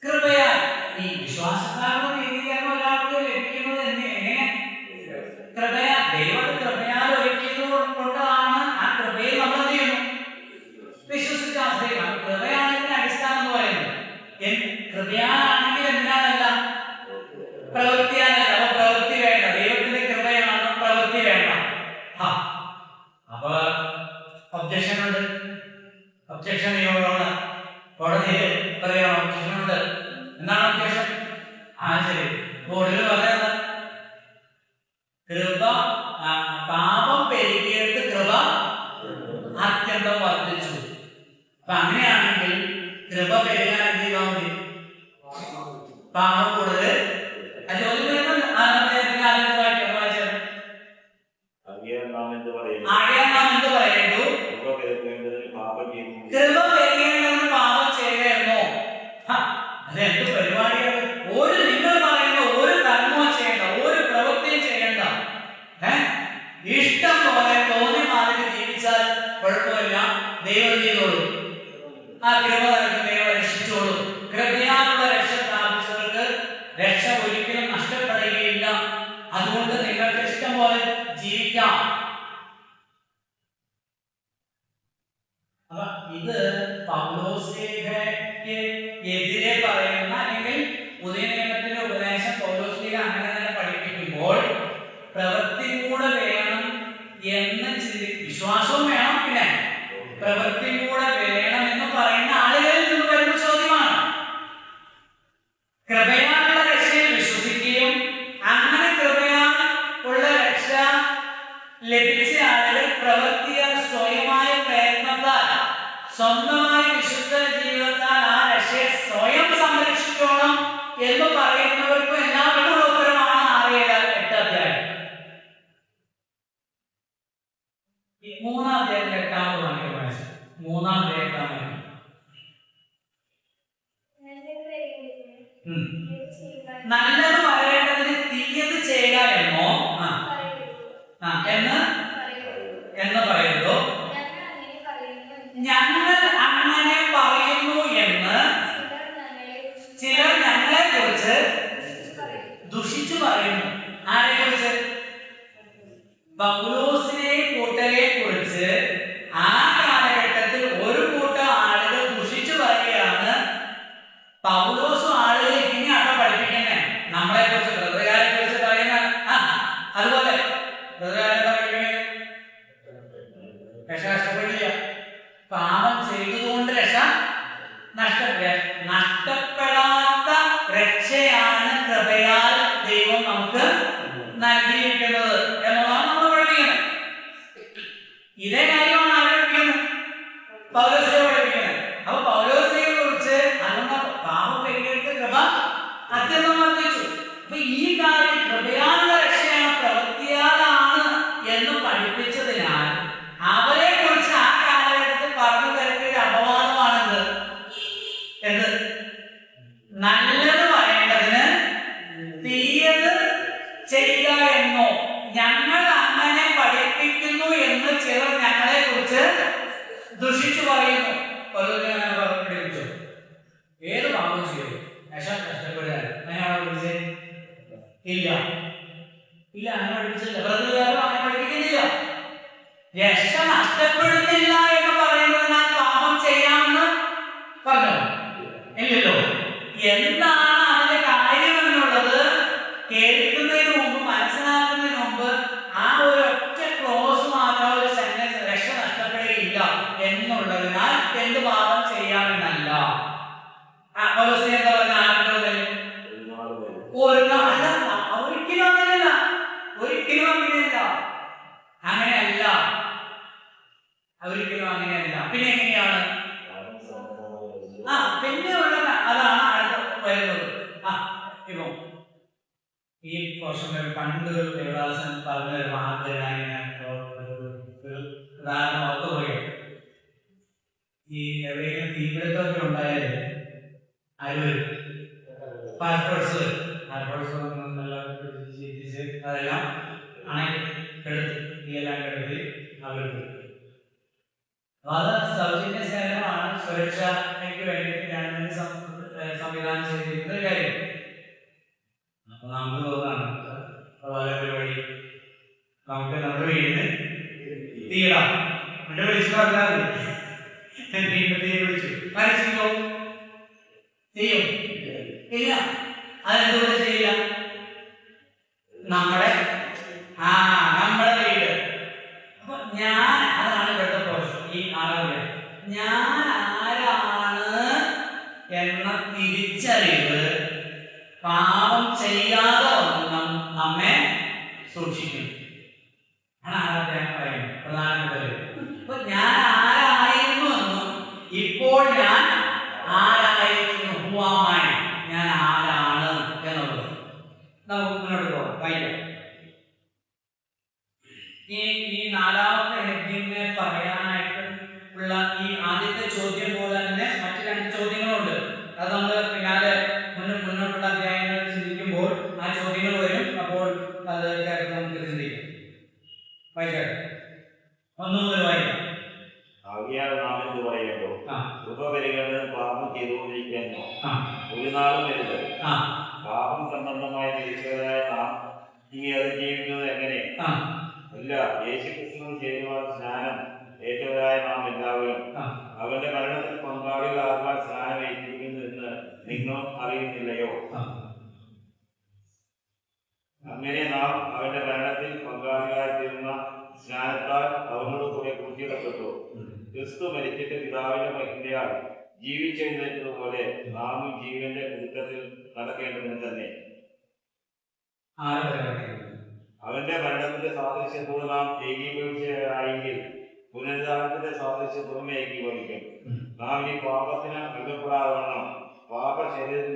കൃപയാൽ. ഈ വിശ്വാസത്താലുള്ള നീതീകരണം ഒരാൾക്ക് ലഭിക്കുന്നത് എങ്ങനെ? കൃപയാൽ. ദൈവം കൃപയാൽ ഒരുക്കിയത് കൊണ്ടാണ്. ആ കൃപയിൽ നമ്മൾ എന്ത് ചെയ്യുന്നു? വിശ്വസിച്ച് ആശ്രയിക്കണം. കൃപയാണ് ഇതിന്റെ അടിസ്ഥാനം എന്ന് പറയുന്നത്. കൃപയാണെങ്കിൽ എന്തിനാണല്ല? പ്രവൃത്തിയാലല്ല. അപ്പൊ പ്രവൃത്തി വേണ്ട. ദൈവത്തിന്റെ കൃപയാണ്, പ്രവൃത്തി വേണ്ട. അപ്പൊ ഒബ്ജക്ഷൻ ഉണ്ട്. ഒബ്ജക്ഷൻ നിയമമാണ്. കോടതിയിൽ പറയാം ഒബ്ജക്ഷൻ ഉണ്ട്. എന്താണ് ഒബ്ജക്ഷൻ? ശരി, ബോർഡിൽ പറഞ്ഞത് കൃപ പാപം പെരുകിയിട്ട് കൃപ അത്യന്തം വർദ്ധിച്ചു. അപ്പൊ അങ്ങനെയാണെങ്കിൽ കൃപ പെരുകാൻ എന്ത് ചെയ്താൽ മതി? പാപം കൂടുതൽ. ചോദ്യം വരുന്നത് ആകയാൽ നാം എന്ത് പറയേണ്ടു? കൃപ പെരുകേണ്ടതിന് പാപം ചെയ്തേർന്നോ? അതെന്ത് പരിപാടിയാണ്? നിങ്ങൾ പറയുന്ന ഒരു കർമ്മവും ചെയ്യണ്ട, ഒരു പ്രവൃത്തിയും ചെയ്യണ്ട. ഇഷ്ടം പോലെ തോന്നി മാറി ജീവിച്ചാൽ കുഴപ്പമില്ല. ദൈവം ചെയ്തോളൂ. ആ കൃപ നൽകി ദൈവം രക്ഷിച്ചോളൂ. കൃപയാലുള്ള രക്ഷ പ്രാപിച്ചവർക്ക് രക്ഷ ഒരിക്കലും നഷ്ടപ്പെടുകയില്ല. അതുകൊണ്ട് നിങ്ങൾക്ക് ഇഷ്ടം പോലെ ജീവിക്കാം. അപ്പൊ ഇത് പൗലോസ്ലീഹയ്ക്ക് എതിരെ പറയുന്ന, അല്ലെങ്കിൽ പുതിയ നിയമത്തിന്റെ ഉപദേശം പൗലോസ്ലീഹ അങ്ങനെ തന്നെ പഠിപ്പിക്കുമ്പോൾ പ്രവൃത്തി കൂടെ വേണം എന്ന് വിശ്വാസവും വേണം, പിന്നെ പ്രവൃത്തി കൂടെ വേണം എന്ന് പറയുന്ന ആളുകളിൽ നിന്ന് വരുന്ന ചോദ്യമാണ്. കൃപയാലുള്ള രക്ഷയിൽ വിശ്വസിക്കുകയും അങ്ങനെ കൃപയാൽ ഉള്ള രക്ഷ ലഭിച്ച ആളുകൾ പ്രവൃത്തിയാൽ സ്വയമായ പ്രയത്നത്താൽ സ്വന്തമായ വിശുദ്ധ ജീവിതത്താൽ ആ രക്ഷയെ സ്വയം സംരക്ഷിക്കണം എന്ന് പറയുന്നവർക്കും എല്ലാവരുടെ ഉത്തരമാണ് 6, 7, 8 അധ്യായം. 3-ാം അധ്യായത്തിലെ 8-ാമത് വാക്യം വായിച്ചു. 3-ാം അധ്യായം 8-ാം വാക്യം. നല്ലത് പറയേണ്ടതിന് തീയത് ചെയ്യുക എന്നോ എന്ന് പറയുന്നു. ഞങ്ങൾ അങ്ങനെ പറയുന്നു എന്ന് പൗലോസും ആളുകളെ ഇങ്ങനെയാട്ടോ പഠിപ്പിക്കുന്നേ. നമ്മളെ കുറിച്ച് ബ്രദറുകാരെ കുറിച്ച് പറയുന്ന അതുപോലെ ബ്രദറുകാരെ എന്താ പഠിപ്പിക്കുന്നത്? രക്ഷ നഷ്ടപ്പെടില്ല. പാപം ചെയ്തതുകൊണ്ട് രക്ഷ നഷ്ടപ്പെടാത്ത രക്ഷയാണ് കൃപയാൽ ദൈവം നമുക്ക് നൽകിയിരിക്കുന്നത് എന്നുള്ളതാണ് നമ്മൾ പഠിപ്പിക്കുന്നത്. ഇതേ കാര്യമാണ് ആര് പഠിപ്പിക്കുന്നത്? പൗലോസിനെ പഠിപ്പിക്കുന്നത്. അപ്പൊ പൗലോസിനെ കുറിച്ച് അതുകൊണ്ട് പാപം പരിഹരിച്ച കൃപ അത്യന്തം വർദ്ധിച്ചു. അപ്പൊ ഈ കാര്യം കൃപയാലുള്ള രക്ഷയാണ്, പ്രവൃത്തിയാലാണ് എന്ന് പഠിപ്പിച്ചതിനാൽ അവരെ കുറിച്ച് ആ കാലഘട്ടത്തിൽ പറഞ്ഞു തരുന്ന ഒരു അപവാദമാണെന്ത്? എന്ത്? നല്ലത് പറയേണ്ടതിന് തീയത് ചെയ്യുക എന്നോ, ഞങ്ങൾ അങ്ങനെ പഠിപ്പിക്കുന്നു എന്ന് ചിലർ ഞങ്ങളെ കുറിച്ച് ദുഷിച്ചു പറയുന്നു. പഠിപ്പിച്ചു ഏത് പാപം ചെയ്യും കഷ്ടപ്പെടുക അങ്ങനെയാണോ പഠിപ്പിച്ചത്? ഇല്ല ഇല്ല, അങ്ങനെ പഠിപ്പിച്ചില്ല. ബ്രദറുകാരും അങ്ങനെ പഠിപ്പിക്കുന്നില്ല. രക്ഷ നഷ്ടപ്പെടുന്നില്ല എന്ന് പറയുന്നതിനാൽ പാപം ചെയ്യാമെന്ന് പറഞ്ഞോ? ഇല്ലല്ലോ. എന്താണ് അതിന്റെ കാര്യം എന്നുള്ളത് കേൾക്കുന്നതിന് മുമ്പ്, മനസ്സിലാക്കുന്നതിന് മുമ്പ് ആ ഒരു ഒറ്റ ക്ലോസ് മാത്രം, ഒരു സെന്റൻസ്, രക്ഷ നഷ്ടപ്പെടുകയില്ല എന്നുള്ളതിനാൽ എന്ത് പാപം ചെയ്യാമെന്നല്ല. പൗലോസ് എന്താ പറഞ്ഞ? ഒരിക്കലും അങ്ങനെയല്ല, ഒരിക്കലും അങ്ങനെയല്ല, അങ്ങനെയല്ല, ഒരിക്കലും അങ്ങനെയല്ല. പിന്നെ എങ്ങനെയാണ്? പിന്നെ ഉള്ളത് അതാണ് അടുത്ത് വരുന്നത്. ഇപ്പം ഈ പോർഷൻ പണ്ടൊരു ദേവദാസൻ പറഞ്ഞൊരു വാക്ക് ഒരു ഉദാഹരണം ഓർത്തു പോയി. ഈ എവിടെയെങ്കിലും തീപിടുത്തമൊക്കെ ഉണ്ടായാല് ആര് ഫയർഫോഴ്സ് അതെല്ലാം കെടുത്ത് തീയെല്ലാം കെടുത്തി അവർക്ക്. അപ്പൊ അത് സൗജന്യ സേവനമാണ്, സുരക്ഷയ്ക്ക് വേണ്ടിയിട്ട് ഗവൺമെന്റ് സംവിധാനം ചെയ്തിരിക്കുന്ന ഒരു കാര്യം. അപ്പൊ നമുക്ക് തോന്നാണ് വളരെ പരിപാടി, നമുക്ക് നമ്മുടെ വീടിന് തീയിടാം, എന്നിട്ട് വിളിച്ചു പറഞ്ഞാൽ തീ വിളിച്ചു മരിച്ചോ? ചെയ്യും? ഇല്ല. അതെന്തുകൊണ്ട് ചെയ്യില്ല? നമ്മുടെ വീട്. അപ്പൊ ഞാൻ, അതാണ് ഇവിടുത്തെ പ്രശ്നം. ഈ ആരാധ്യ ഞാൻ ആരാണ് എന്ന തിരിച്ചറിവ് പാപം ചെയ്യാതെ നമ്മെ സൂക്ഷിക്കുന്നു. ആരാധ്യ പറയുന്നത് പ്രധാനപ്പെട്ടത്. അപ്പൊ ഞാൻ ആരായിരുന്നു എന്നും ഇപ്പോൾ ഞാൻ ആരായിരിക്കുന്നു, ഹുവാമായി, ഞാൻ ആരാണ് എന്നുള്ളത് നമുക്ക് മുന്നോട്ട് പോകാം. വൈകാം. ഈ നാലാമത്തെ ഹെഡിങ്ങിനെ പറയാനായിട്ട് ഉള്ള ഈ ആദ്യത്തെ ചോദ്യം പോലെ തന്നെ മറ്റു രണ്ട് ചോദ്യങ്ങളുണ്ട്. അത് നമ്മൾ പിന്നാലെ മുന്നോട്ടുള്ള അധ്യായങ്ങൾ ചിന്തിക്കുമ്പോൾ ആ ചോദ്യങ്ങൾ വരും. അപ്പോൾ അത് ചേർത്ത് നമുക്ക് ചിന്തിക്കാം. വായിക്കാം, 1 മുതൽ വായിക്കാം. ആകിയാൽ നാം എന്ത് പറയുമല്ലോ? കൃപ പരിഗണന പാപം ചെയ്തുകൊണ്ടിരിക്കുന്നു ഒരു നാളും വരുത്. പാപം സംബന്ധമായ നിരീക്ഷകരായ നാം ഇനി അത് ജീവിക്കുന്നത് എങ്ങനെ? അല്ല, യേശുക്രിസ്തുവിൽ ചേരുവാൻ സ്നാനം ഏറ്റവരായ നാം എല്ലാവരും അവന്റെ മരണത്തിൽ പങ്കാളികളാകാൻ സ്നാനം ഏറ്റിരിക്കുന്നു എന്ന് നിങ്ങൾ അറിയുന്നില്ലയോ? അങ്ങനെ നാം അവന്റെ മരണത്തിൽ പങ്കാളികളായി തീർന്ന സ്നാനത്താൽ അവനോട് കൂടെ കുറിച്ചിടപ്പെട്ടു. ക്രിസ്തു മരിച്ചിട്ട് പിതാവിന്റെ മഹിമയാൽ ജീവിച്ചെഴുന്നേറ്റതുപോലെ നാമും ജീവന്റെ പുതുക്കത്തിൽ നടക്കേണ്ടതിന് തന്നെ. അവന്റെ മരണത്തിന്റെ സാദൃശ്യത്തോട് നാം ഏകീഭവിച്ചവരായെങ്കിൽ പുനരുദ്ധാനത്തിന്റെ സാദൃശ്യത്തോടും ഏകീഭവിക്കും. നാം ഈ പാപത്തിന് അകപ്പെടാതെ പാപ ശരീരത്തിൽ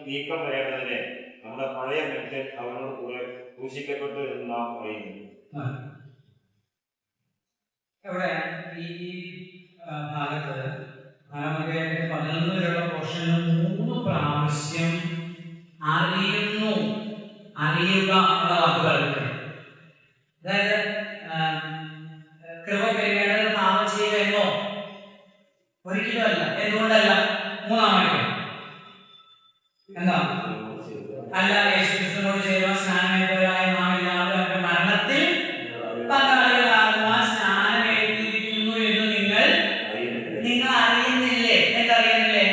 നീക്കം വരേണ്ടതിന് നമ്മുടെ പഴയ മനുഷ്യൻ അവനോട് കൂടെ ക്രൂശിക്കപ്പെട്ടു എന്ന് നാം പറയുന്നു. ഇവിടെ ഈ ഭാഗത്ത് 11 വരെയുള്ള പോർഷനിൽ 3 പ്രാവശ്യം അറിയുക എന്ന വാക്ക് പറഞ്ഞിട്ടുണ്ട്. അതായത് കൃപ പരിഗണന പാപം ചെയ്യുക എന്നോ ഒരിക്കലും അല്ല. എന്തുകൊണ്ടല്ല? 3-ാമത്തെ എന്താ? അല്ല, യേശുക്രിസ്തുവിനോട് ചേരുവാൻ സ്നാനമേറ്റവരായ നാം എല്ലാവരും അവന്റെ മരണത്തിൽ പങ്കാളികളാകുവാൻ സ്നാനമേറ്റിരിക്കുന്നു എന്ന് നിങ്ങൾ അറിയുന്നില്ലേ? എന്തറിയുന്നില്ലേ?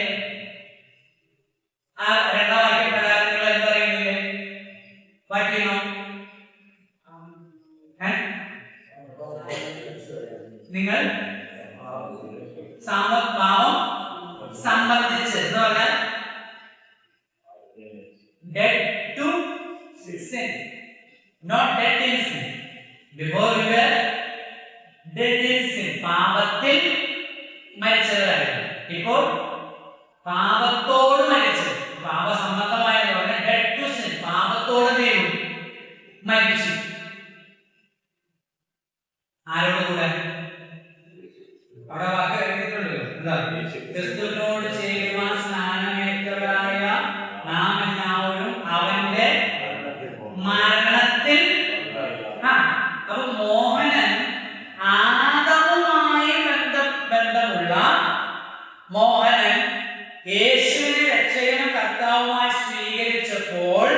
സംബന്ധിച്ച് എന്ന് പറഞ്ഞാൽ dead to sin, not dead in sin. Before we were dead in sin, പാപത്തിൽ മരിച്ചവരായിരുന്നു. ഇപ്പോൾ പാപത്തോട് മരിച്ചത്, പാപസംബന്ധമായെന്ന് പറഞ്ഞാൽ dead to sin, പാപത്തോട് ദൈവം മരിച്ചു. ആരോട് കൂടെ? അവിടെ വാക്ക് എഴുതിയിട്ടുണ്ടല്ലോ, എന്താ? ക്രിസ്തുവിനോട് ചേരുവാൻ സ്നാനമേറ്റവരായ നാം എല്ലാവരും അവന്റെ മരണത്തിൽ. അപ്പൊ മോഹനൻ ആദമുമായി ബന്ധമുള്ള മോഹനൻ യേശുവിനെ രക്ഷകനും കർത്താവുമായി സ്വീകരിച്ചപ്പോൾ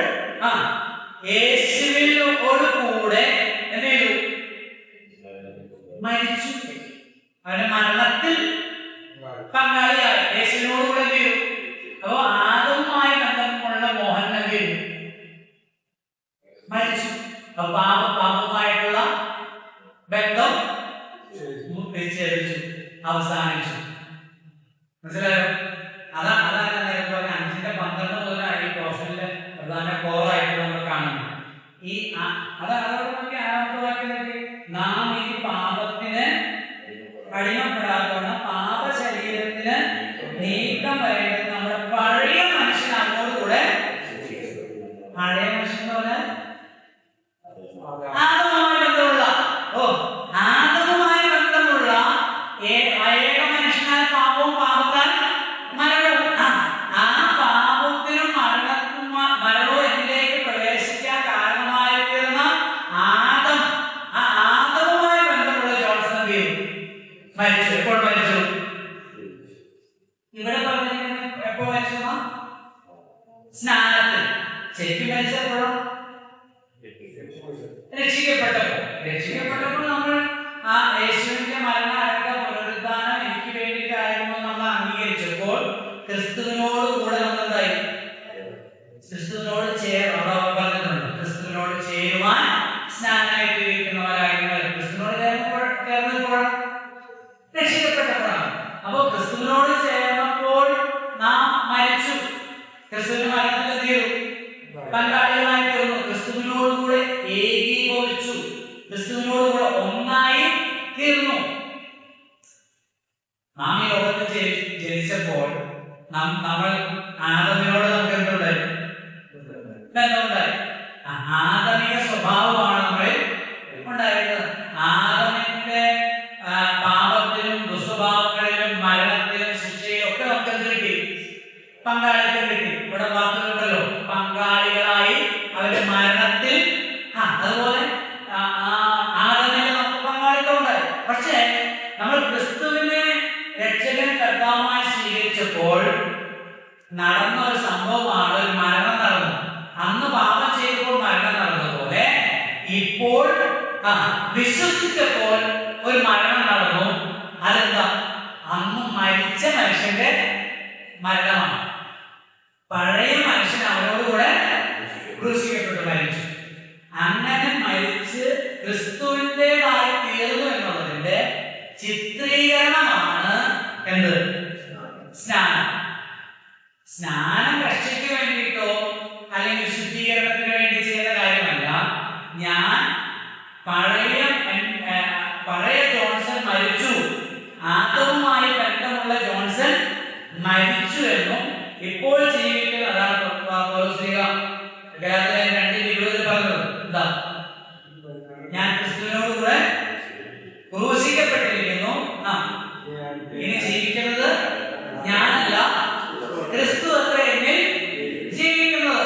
യേശുവിനോട് കൂടെ എന്ത് ചെയ്തു? മരിച്ചു. അവന്റെ മരണത്തിൽ പങ്കാളിയായി യേശുവിനോട് കൂടെ എന്ത് ചെയ്തു? അപ്പൊ ആദവുമായി ബന്ധമുള്ള മോഹൻ എന്ത് ചെയ്തു? മരിച്ചു. അപ്പൊ പാപമായിട്ടുള്ള ബന്ധം വിച്ഛേദിച്ചു, അവസാനിച്ചു. മനസ്സിലായോ? അതാണ് നേരത്തെ പറഞ്ഞ 5:12 മുതലാണ് ഈ പോർഷനിലെ പ്രധാന കോറായിട്ട് നമ്മൾ കാണുന്നത്. ഈ അതോടൊപ്പം ആരംഭമാക്കി നാം ഈ പാപത്തിന് അടിമപ്പെടാത്തവണ്ണം പാപ ശരീരത്തിന് നീക്കം വരേണ്ടത് നമ്മുടെ പഴയ മനുഷ്യൻ അവരോടുകൂടെ. പഴയ മനുഷ്യൻ എന്ന് പറഞ്ഞാൽ ആദവുമായി ബന്ധമുള്ള ആദവുമായി ബന്ധമുള്ള ഏക മനുഷ്യനാൽ പാപവും പാപത്താൽ മരണവും. ആ പാപത്തിനും മരണവും എന്നിലേക്ക് പ്രവേശിക്കാൻ കാരണമായി തീർന്ന ആദവുമായി ബന്ധമുള്ള ജോൺസൺ മരിച്ചു. എപ്പോൾ മരിച്ചു? ഇവിടെ പറഞ്ഞിരിക്കുന്നത് എപ്പോ മരിച്ചു? സ്നാനത്തിൽ. ശരിക്കും മരിച്ചപ്പോഴോ? രക്ഷിക്കപ്പെട്ടപ്പോൾ നമ്മൾ ആ യേശുവിന്റെ മരണം അടക്കം പുനരുദ്ധാനം എനിക്ക് വേണ്ടിയിട്ടായിരുന്നു നമ്മൾ അംഗീകരിച്ചപ്പോൾ ക്രിസ്തുവിനോട് കൂടെ നമ്മളെന്തായി? ക്രിസ്തുവിനോട് പറഞ്ഞിട്ടുണ്ട്, ക്രിസ്തുവിനോട് ചേരുവാൻ സ്നാനമായിട്ടിരിക്കുന്നവരായിരുന്നു. ക്രിസ്തുവിനോട് ചേർന്നപ്പോൾ രക്ഷിക്കപ്പെട്ടപ്പോഴാണ്. അപ്പൊ ക്രിസ്തുവിനോട് ചേർന്നപ്പോൾ നാം മരിച്ചു. ക്രിസ്തുവിന്റെ മരണത്തിൽ എന്ത് ചെയ്തു? പങ്കാളികളായി തീർന്നു. ക്രിസ്തുവിനോട് കൂടെ ഏകീഭവിച്ചു, ക്രിസ്തുവിനോട് കൂടെ ഒന്നായി തീർന്നു. നാം ഈ ലോകത്ത് ജനിച്ചപ്പോൾ നമ്മൾ ആദമിനോട് നമുക്ക് എന്തുണ്ടായി? ബന്ധമുണ്ടായി. ആദമിക സ്വഭാവമാണ് നമ്മളിൽ ഉണ്ടായിരുന്നത്. ആദമിന്റെ പാപത്തിലും ദുസ്വഭാവങ്ങളിലും മരണത്തിലും ശിക്ഷയിലും ഒക്കെ നമുക്ക് എന്ത് കിട്ടി? പങ്കാളിത്തം കിട്ടി. ഇവിടെ വാക്കുകളുണ്ടല്ലോ, പങ്കാളികളായി അവരുടെ മരണത്തിൽ. അതുപോലെ ആദമിന് നമുക്ക് പങ്കാളിത്തം ഉണ്ടായി. പക്ഷേ നമ്മൾ ക്രിസ്തുവിനെ രക്ഷകൻ കർത്താവുമായി സ്വീകരിച്ചപ്പോൾ നടന്ന ഒരു സംഭവമാണ്, ഒരു മരണം നടന്നു. അന്ന് പാപം ചെയ്തപ്പോൾ മരണം നടന്നതുപോലെ ഇപ്പോൾ വിശ്വസിച്ചപ്പോൾ ഒരു മരണം നടന്നു. അതെന്താ? അന്ന് മരിച്ച മനുഷ്യന്റെ മരണമാണ്. പഴയ മനുഷ്യൻ അവരോടുകൂടെ ക്രൂശിക്കപ്പെട്ട് മരിച്ചു. അങ്ങനെ മരിച്ച് ക്രിസ്തുവിൻ്റെതായി തീർന്നു എന്നുള്ളതിന്റെ ചിത്രീകരണമാണ് എന്ത്? സ്നാനം. സ്നാനം രക്ഷയ്ക്ക് വേണ്ടിയിട്ടോ അല്ലെങ്കിൽ ശുദ്ധീകരണത്തിന് വേണ്ടി ചെയ്യുന്ന കാര്യമല്ല. ഞാൻ പഴയ ജോൺസൺ മരിച്ചു, ആദവുമായി ബന്ധമുള്ള ജോൺസൺ മരിച്ചു എന്നും ഇപ്പോൾ ജീവിക്കുന്ന അതാണ് ഗലാത്യർ 2:20 പറഞ്ഞത്. എന്താ? ഞാൻ ക്രിസ്തുവിനോട് കൂടെ ക്രൂശിക്കപ്പെട്ടിരിക്കുന്നു, ഇനി ജീവിക്കുന്നത് ഞാനല്ല, ക്രിസ്തു അത്ര എന്നിൽ ജീവിക്കുന്നത്.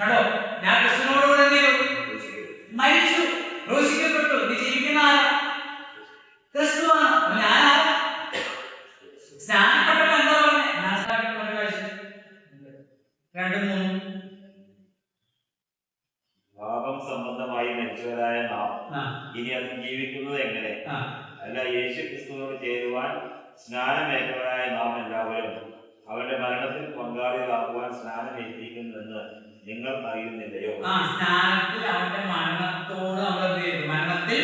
കണ്ടോ? ഞാൻ ക്രിസ്തുവിനോട് കൂടെ എന്ത് ചെയ്തു? മരിച്ചു, ക്രൂശിക്കപ്പെട്ടു. ഇനി ജീവിക്കുന്ന ആരാ? ക്രിസ്തുവാണ്. ഞാനാ? സ്നാനപ്പെട്ടപ്പോൾ എന്താ പറഞ്ഞേ? 2:3 പാപം സംബന്ധമായി മരിച്ചവരായ നാം ഇനി അത് ജീവിക്കുന്നത് എങ്ങനെ? അല്ല, യേശു ക്രിസ്തുവിനോട് ചേരുവാൻ സ്നാനമേറ്റവരായ നാം എല്ലാവരും അവന്റെ മരണത്തിൽ പങ്കാളികളാകുവാൻ സ്നാനമേറ്റിരിക്കുന്നുവെന്ന് നിങ്ങൾ അറിയുന്നില്ലയോ? സ്നാനത്തിൽ അവന്റെ മരണത്തോട് നമ്മൾ മരണത്തിൽ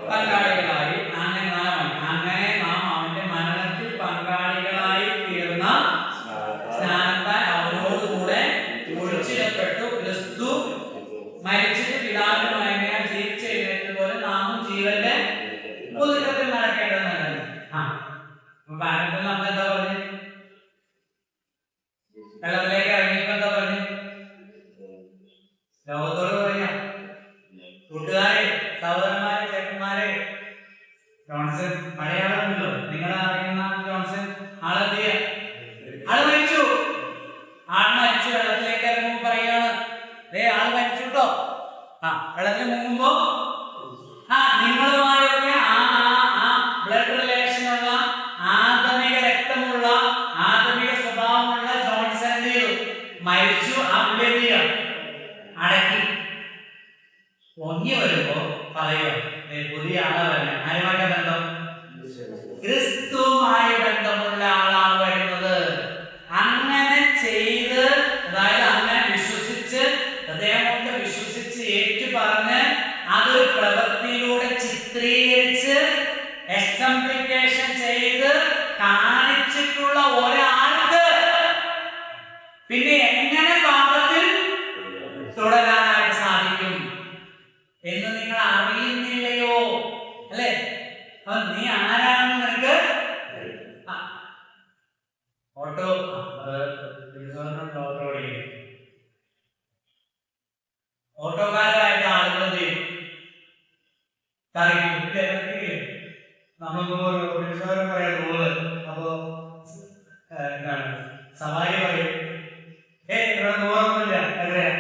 പങ്കാളികളായി. അങ്ങനെ നാം അവന്റെ മരണത്തിൽ പാനത്തിൽ നമ്മൾ എന്താ പറഞ്ഞു? വെള്ളത്തിലേക്ക് ഇറങ്ങിയപ്പോ എന്താ പറഞ്ഞു? ലോകത്തോട് പറയാ, കൂട്ടുകാരെ, സഹോദരന്മാരെ, ചേട്ടന്മാരെ, ജോൺസൺ മലയാളമല്ലോ, നിങ്ങൾ അറിയുന്ന ജോൺസൺ ആളെന്ത് ചെയ്യാ? ആള് മരിച്ചു. ആൾ മരിച്ചു. വെള്ളത്തിലേക്ക് ഇറങ്ങുമ്പോ പറയാണ്, ആള് മരിച്ചു കേട്ടോ. വെള്ളത്തിൽ മുങ്ങുമ്പോ നിങ്ങളുമായൊക്കെ ബ്ലഡ് റിലേഷനുള്ള ആധുനിക രക്തമുള്ള ആധുനിക സ്വഭാവമുള്ള ജോൺസൺ എന്ത് ചെയ്തു? മരിച്ചു. ആ പുള്ളി എന്ത് ചെയ്യാം? അടക്കി. പൊങ്ങി വരുമ്പോ പറയുക, പുതിയ ആളെ തന്നെ. ആരുമായിട്ട് ബന്ധം? ക്രിസ്തുവുമായി ബന്ധമുള്ള ആളാണ് വരുന്നത്. അങ്ങനെ ചെയ്ത്, അതായത് അങ്ങനെ വിശ്വസിച്ച്, ഹൃദയം കൊണ്ട് വിശ്വസിച്ച് ഏറ്റു പറഞ്ഞ് അതൊരു പ്രവൃത്തിയിലൂടെ ചിത്രീകരിച്ച് എക്സംപ്ലിഫിക്കേഷൻ ചെയ്ത് കാണിച്ചിട്ടുള്ള ഒരാൾക്ക് പിന്നെ എങ്ങനെ പാപത്തിൽ തുടരാനായിട്ട് സാധിക്കും എന്ന് നിങ്ങൾ അറിയുന്നില്ലയോ? അല്ലെ? അപ്പൊ നീ ആരാണെന്ന് നിനക്ക് ഓട്ടോക്കാരായിട്ട് ആളുകൾ ചെയ്യും. നമുക്ക് പറയാൻ തോന്നുന്നത്. അപ്പോ എന്താണ് സവാരി പറയും, ഇവിടെ നൂറൊന്നുമില്ല, എത്രയാ?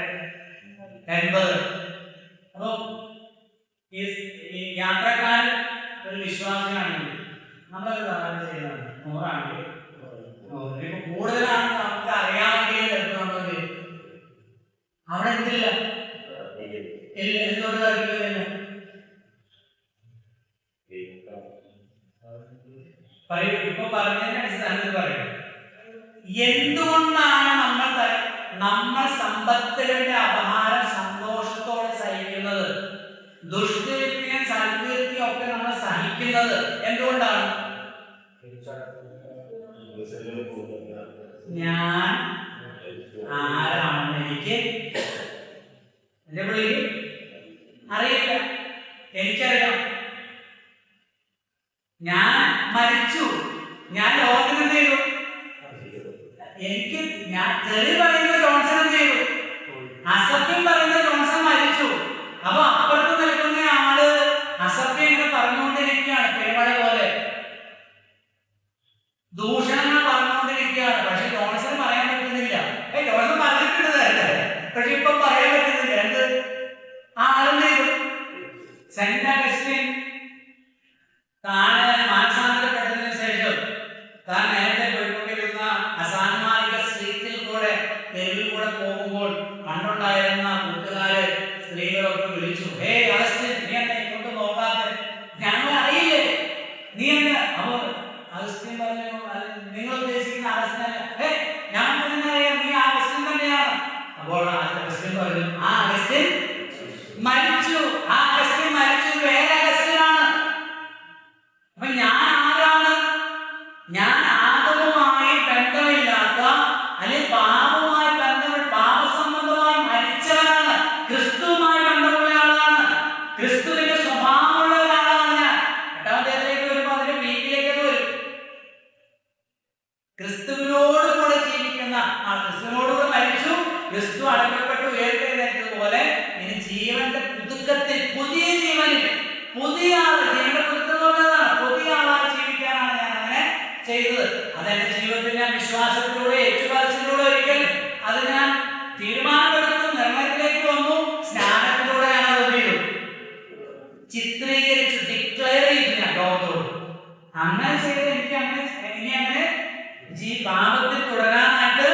80. അപ്പൊ ഈ യാത്രക്കാരൻ ഒരു വിശ്വാസിയാണെങ്കിൽ നമ്മളത് സവാരി ചെയ്യുന്നതാണ്. 100 ആണെങ്കിൽ 100. ഇപ്പൊ കൂടുതലാണെന്ന് നമുക്ക് അറിയാമെങ്കിൽ എത്തുന്നത് അവിടെ എന്തില്ല, എന്തുകൊണ്ട് കഴിക്കുന്നില്ല? പറയൂ. ഇപ്പൊ പറഞ്ഞതിന്റെ അടിസ്ഥാനത്തിൽ പറയും, എന്തുകൊണ്ടാണ് നമ്മൾ സമ്പത്തുകളുടെ അപഹാരം സന്തോഷത്തോടെ സഹിക്കുന്നത്? ദുഷ്കീർത്തിയും സൽകീർത്തിയും ഒക്കെ നമ്മൾ സഹിക്കുന്നത് എന്തുകൊണ്ടാണ്? ഞാൻ ആരാണെന്ന് എനിക്ക് എന്റെ വിളിക്ക് അറിയില്ല. എനിക്കറിയാം, ഞാൻ മരിച്ചു. ഞാൻ ലോകത്തിന് എന്ത് ചെയ്തു? എനിക്ക് ഞാൻ തെറി പറയുന്ന ജോൺസൺ എന്ത് ചെയ്തു? അസത്യം പറയുന്ന ജോൺസൺ മരിച്ചു. അപ്പൊ അപ്പുറത്ത് നിൽക്കുന്ന ആള് അസത്യം ഇങ്ങനെ പറഞ്ഞുകൊണ്ടിരിക്കുകയാണ്, പെരുമഴ പോലെ ദൂഷണങ്ങൾ പറഞ്ഞുകൊണ്ടിരിക്കുകയാണ്. പക്ഷെ ജോൺസൺ പറയാൻ പറ്റുന്നില്ല. ജോൺസൺ പറഞ്ഞിട്ടുണ്ടല്ലേ, പക്ഷെ ഇപ്പൊ പറയാൻ പറ്റുന്നില്ല. എന്ത്? ആ ആളെന്ത് ചെയ്തു? സെന്റ് അഗസ്റ്റിൻ താൻ മാനസാന്തരപ്പെട്ടതിന് ശേഷം താൻ നേരത്തെ പോയിക്കൊണ്ടിരുന്ന അസാന്മാർഗ സ്ട്രീറ്റിൽ കൂടെ, തെരുവിൽ കൂടെ പോകുമ്പോൾ കണ്ടുണ്ടായിരുന്ന കൂട്ടുകാര് സ്ത്രീകളൊക്കെ വിളിച്ചു, അഗസ്റ്റിൻ, നീ എന്താ ഇങ്ങോട്ട് നോക്കാതെ? ഞങ്ങൾ അറിയില്ലേ നീ എന്താ? അപ്പൊ അഗസ്റ്റിൻ പറഞ്ഞു, നിങ്ങൾ ഉദ്ദേശിക്കുന്ന അഗസ്റ്റിൻ അല്ല, ഞങ്ങൾക്ക് തന്നെ അറിയാം, നീ അഗസ്റ്റിൻ തന്നെയാണ്. അപ്പോൾ അഗസ്റ്റിൻ പറഞ്ഞു, ആ അഗസ്റ്റിൻ മരിച്ചു. ആ അഗസ്റ്റിൻ മരിച്ചു, വേറെ അഗസ്റ്റിനാണ്. അപ്പൊ ഞാൻ ആരാണ്? ഞാൻ ആദവുമായി ബന്ധമില്ലാത്ത, അല്ലെങ്കിൽ പാപവുമായി പാപസംബന്ധമായി മരിച്ചവനാണ്. ക്രിസ്തുവുമായി ബന്ധമുള്ള ആളാണ്. ക്രിസ്തുവിന്റെ സ്വഭാവമുള്ള ഒരാളാണ് ഞാൻ. 8-ാം അധ്യായത്തിലേക്ക് വരുമ്പോൾ അതിന്റെ വീട്ടിലേക്ക് വരും. ക്രിസ്തുവിനോട് കൂടെ ജീവിക്കുന്ന ക്രിസ്തുവിനോടുകൂടെ മരിച്ചു, ക്രിസ്തു അടക്കപ്പെട്ടു, ഉയർത്തെഴുന്നേറ്റതുപോലെ ഇനി ജീവന്റെ പുതുക്കത്തിൽ, പുതിയ ജീവനിൽ, പുതിയ ആള്, ജീവന്റെ പുതുക്കമുള്ളതാണ്, പുതിയ ആളായി ജീവിക്കാനാണ് ഞാൻ അങ്ങനെ ചെയ്തത്. അതെന്റെ ജീവിതത്തിൽ ഞാൻ വിശ്വാസത്തിലൂടെ, ഏറ്റുപറച്ചിലൂടെ ഒരിക്കൽ അത് ഞാൻ തീരുമാനമെടുത്തു, നിർണയത്തിലേക്ക് വന്നു. സ്നാനത്തിലൂടെ ഞാൻ അത് ചെയ്തു, ചിത്രീകരിച്ചു, ഡിക്ലെയർ ചെയ്തു ഞാൻ ലോകത്തോട്. അങ്ങനെ ചെയ്ത് എനിക്ക് ഇനി അങ്ങനെ പാപത്തിൽ തുടരാനായിട്ട്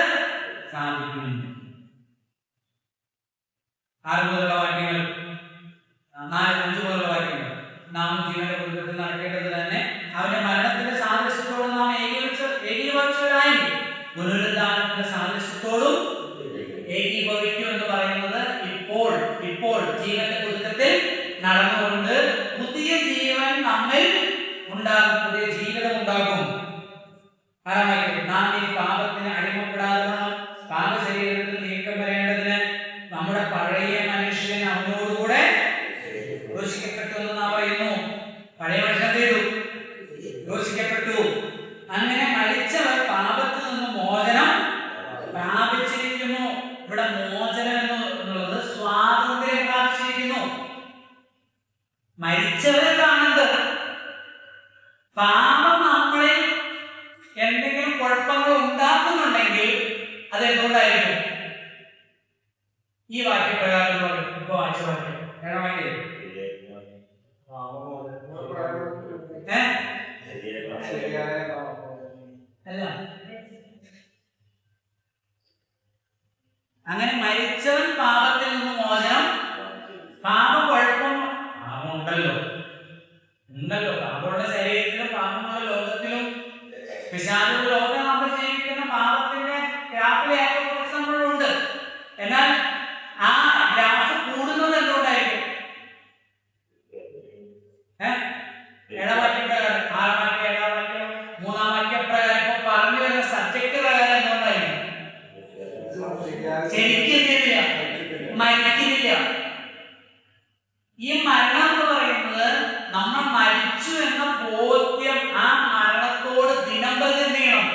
സാധിക്കും. 6 മുതലുള്ള വാക്യങ്ങൾ, 4-5 മുതലുള്ള വാക്യങ്ങൾ, നാം ജീവന്റെ പുതുക്കത്തിൽ നടക്കേണ്ടത് തന്നെ അവന്റെ മരണത്തിന്റെ സാദൃശ്യത്തോട് നാം ഏകീഭവിച്ചവരായി പുനരുദ്ധാനത്തിന്റെ സാദൃശ്യത്തോടും ഏകീഭവിക്കും എന്ന് പറയുന്നത് ഇപ്പോൾ ജീവന്റെ പുതുക്കത്തിൽ നടന്നുകൊണ്ട് പുതിയ ജീവൻ നമ്മിൽ ഉണ്ടാകും, പുതിയ ജീവിതം ഉണ്ടാകും. നാം ഈ പാപത്തിന് അടിമപ്പെടാതെ പാപശരീരത്തിൽ നീക്കം വരേണ്ടതിന് നമ്മുടെ പഴയ മനുഷ്യൻ അവനോടുകൂടെ ക്രൂശിക്കപ്പെട്ടു എന്ന് നാം പറയുന്നു. പഴയ മനുഷ്യൻ ചെയ്തു, ക്രൂശിക്കപ്പെട്ടു. അങ്ങനെ മരിച്ചവർ പാപത്തിൽ നിന്ന് മോചനം പ്രാപിച്ചിരിക്കുന്നു. ഇവിടെ മോചനം എന്നുള്ളത് സ്വാതന്ത്ര്യം പ്രാപിച്ചിരിക്കുന്നു. മരിച്ചവരെ കാണുന്നത് പാപം നമ്മളിൽ എന്തെങ്കിലും കുഴപ്പങ്ങൾ ഉണ്ടാക്കുന്നുണ്ടെങ്കിൽ അതെന്തുകൊണ്ടായിരിക്കും? ഈ വാക്യപ്രകാരം ഇപ്പൊ വായിച്ച വാക്യം അല്ല. അങ്ങനെ മരിച്ചവൻ പാപത്തിൽ നിന്ന് മോചനം. പാപം കുഴപ്പം പാപമുണ്ടല്ലോ, പാപമുള്ള ശരീരത്തിലും പാപമുള്ള ലോകത്തിലും പിശാചുള്ള ലോകത്തിൽ നമ്മൾ ജീവിക്കുന്ന പാപത്തിന്റെ ഗ്രാഫിലേക്ക് കുറച്ച് നമ്മളുണ്ട്. എന്നാൽ ആ ഗ്രാഫ് കൂടുന്നത് എന്തുകൊണ്ടായിരിക്കും? ഏഴാം വാക്യപ്രകാരം, ആറാം വാക്യം, ഏഴാം വാക്യം, മൂന്നാം വാക്യപ്രകാരം ഇപ്പൊ പറഞ്ഞു വരുന്ന സബ്ജക്ട് പ്രകാരം എന്തുകൊണ്ടായിരിക്കും? ശരിക്കുന്നില്ല, മരിക്കുന്നില്ല. ഈ മരണം എന്ന് പറയുന്നത് നമ്മൾ മരിച്ചു എന്ന ബോധ്യം ആ മരണത്തോട് ദിനംപ്രതി എന്ത് ചെയ്യണം?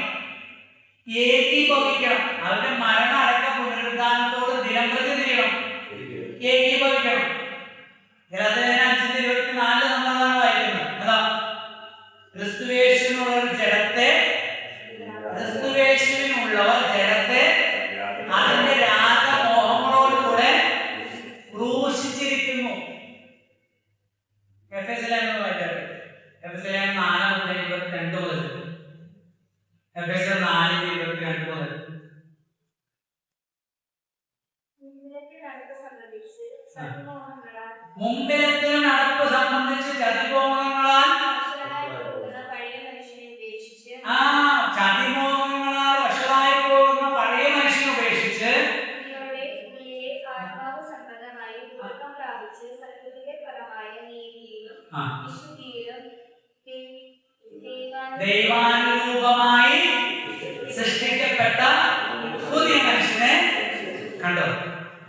ഏകീഭവിക്കണം. അവരുടെ മരണം അടക്കം പുനരുദ്ധാനത്തോട് ദിനംപ്രതി എന്ത് ചെയ്യണം? ഏകീഭവിക്കണം. ഗലാത്യർ 5:24 നമ്മളാണ് വായിക്കുന്നത്. എന്താ? ക്രിസ്തുവേശുവിനുള്ളവർ ജഡത്തെ അതിന്റെ രാഗമോഹങ്ങളോടുകൂടെ ക്രൂശിച്ചിരിക്കുന്നു. എഫെസ്യർ 4:22 മുതൽ എഫെസ്യർ 4:22 മുതൽ മുമ്പിലത്തെ നടപ്പ് സംബന്ധിച്ച് ചതിമോഹങ്ങളാൽ വഷളായി പോകുന്ന പഴയ മനുഷ്യനെ ഉപേക്ഷിച്ച് ദൈവാനുരൂപമായി സൃഷ്ടിക്കപ്പെട്ട പുതിയ മനുഷ്യനെ കണ്ടോ?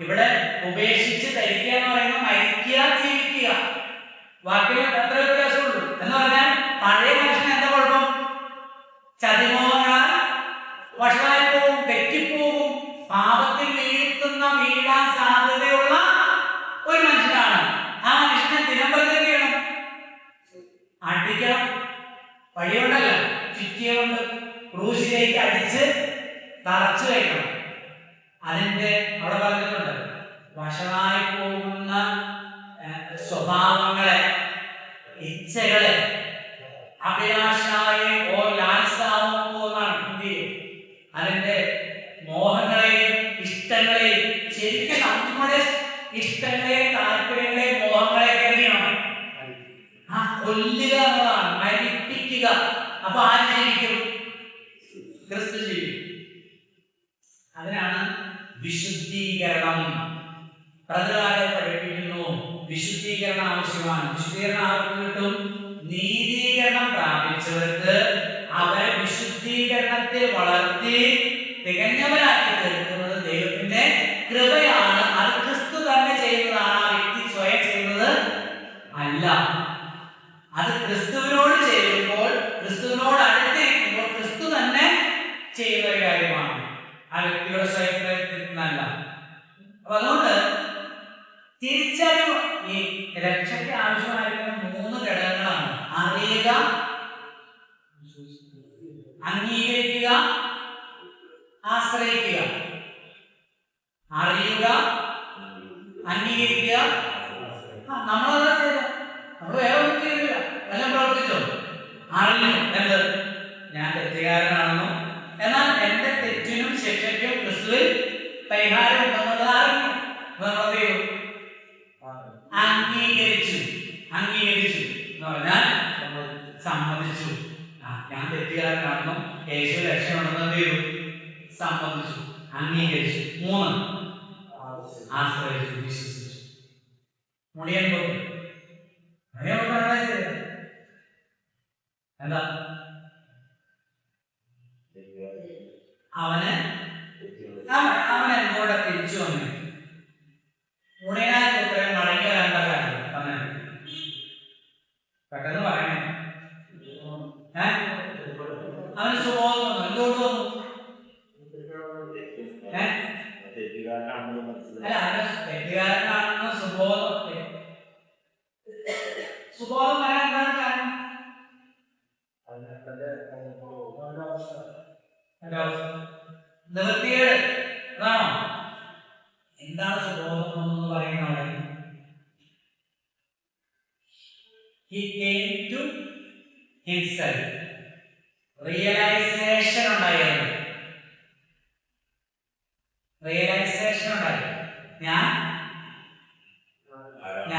ഇവിടെ ഉപേക്ഷിച്ച് ധരിക്കുക എന്ന് പറയുന്നത് മരിക്കുക, ജീവിക്കുക. വാക്കിൽ എത്ര വ്യത്യാസമുള്ളൂ എന്ന് പറഞ്ഞാൽ പഴയ മനുഷ്യന് എന്താ കുഴപ്പം? ചതിമോഹങ്ങളാൽ വഷളായി പോകും, തെറ്റിപ്പോകും, പാപത്തിൽ വീഴാൻ സാധ്യതയുള്ള ഒരു മനുഷ്യനാണ്. ആ മനുഷ്യനെ ദിനംപ്രതി ചെയ്യണം, അടിക്കണം. വഴിയുണ്ടല്ല, ചുറ്റിയുണ്ട്, ക്രൂശിലേക്ക് അടിച്ച് തറച്ചു വയ്ക്കണം. അതിന്റെ അവിടെ പറഞ്ഞിട്ടുണ്ട്, വഷളായി പോകുന്ന സ്വഭാവങ്ങളെ, ഇച്ഛകളെ, അഭിലാഷായ അതിന്റെ മോഹങ്ങളെയും ഇഷ്ടങ്ങളെയും, ശരിക്കും നമ്മുടെ ഇഷ്ടങ്ങളെയും താല്പര്യങ്ങളെയും മോഹങ്ങളെയും എന്താണ് കൊല്ലുക എന്നതാണ്, മരിപ്പിക്കുക. അപ്പൊ ആര് ജീവിക്കും? ക്രിസ്തു ജീവിക്കും. അതിനാണ് വിശുദ്ധീകരണം. പ്രധാനമായി പഠിപ്പിക്കുന്നു, വിശുദ്ധീകരണം ആവശ്യമാണ്. വിശുദ്ധീകരണം ആർക്ക് കിട്ടും? നീതീകരണം പ്രാപിച്ചവർക്ക് അവരെ വിശുദ്ധീകരണത്തിൽ വളർത്തി തികഞ്ഞവരാക്കി തീർക്കുന്നത് ദൈവത്തിന്റെ കൃപയാണ്. അത് ക്രിസ്തു തന്നെ ചെയ്യുന്നതാണ്, ആ വ്യക്തി സ്വയം ചെയ്യുന്നത് അല്ല. അത് ക്രിസ്തുവിനോട് ചെയ്യുമ്പോൾ, ക്രിസ്തുവിനോട് അടുത്തിരിക്കുമ്പോൾ ക്രിസ്തു തന്നെ ചെയ്യുന്ന ഒരു കാര്യമാണ്, ആ വ്യക്തിയുടെ സ്വയം പ്രയത്നത്തിനല്ല. അപ്പൊ അതുകൊണ്ട് തിരിച്ചറിവ്, ഈ രക്ഷയ്ക്ക് ആവശ്യമായിരിക്കുന്ന 3 ഘടകങ്ങളാണ്: അറിയുക, അംഗീകരിക്കുക, ആശ്രയിക്കുക. അറിയുക, അംഗീകരിക്കുക. നമ്മളത് ചെയ്തു, നമ്മൾ വേറെ ഒന്നും ചെയ്തില്ല, എല്ലാം പ്രവർത്തിച്ചോ. അറിഞ്ഞു എന്ത്? ഞാൻ തെറ്റുകാരനാണെന്നും എന്നാൽ എന്റെ തെറ്റിനും ശിക്ഷയ്ക്കും ക്രിസ്തുവിൽ പരിഹാരം ഉണ്ടെന്നുള്ളത് അറിഞ്ഞു. നമ്മളത് ചെയ്തു, അംഗീകരിച്ചു എന്ന് പറഞ്ഞാൽ സമ്മതിച്ചു. ഞാൻ തെറ്റുകാരനാണെന്നും യേശു രക്ഷയുണ്ടെന്നും എന്ത് ചെയ്തു? സമ്മതിച്ചു, അംഗീകരിച്ചു. 3 ആശ്രയിച്ചു, വിശ്വസിച്ചു. മുടിയൻ പോയി എന്താ? അവൻ എന്തുകൊണ്ട് തിരിച്ചു വന്നു? മുടിയനായ പുത്രൻ മടങ്ങി വരേണ്ട കാര്യം തന്നെ പെട്ടെന്ന് പറയണേ. അവന് സുബോധം വന്നു. എന്തുകൊണ്ട് വന്നു? തെറ്റുകാരനാണെന്ന് മനസ്സിലായി. അല്ല, അവന് തെറ്റുകാരനാണെന്ന് സുബോധം വരാൻ എന്താണ് കാരണം? നിവൃത്തികേട് അതാണോ? എന്താണ് സുബോധം എന്ന് പറയുന്നത്? He came to himself. Realisation ഉണ്ടായി. ഞാൻ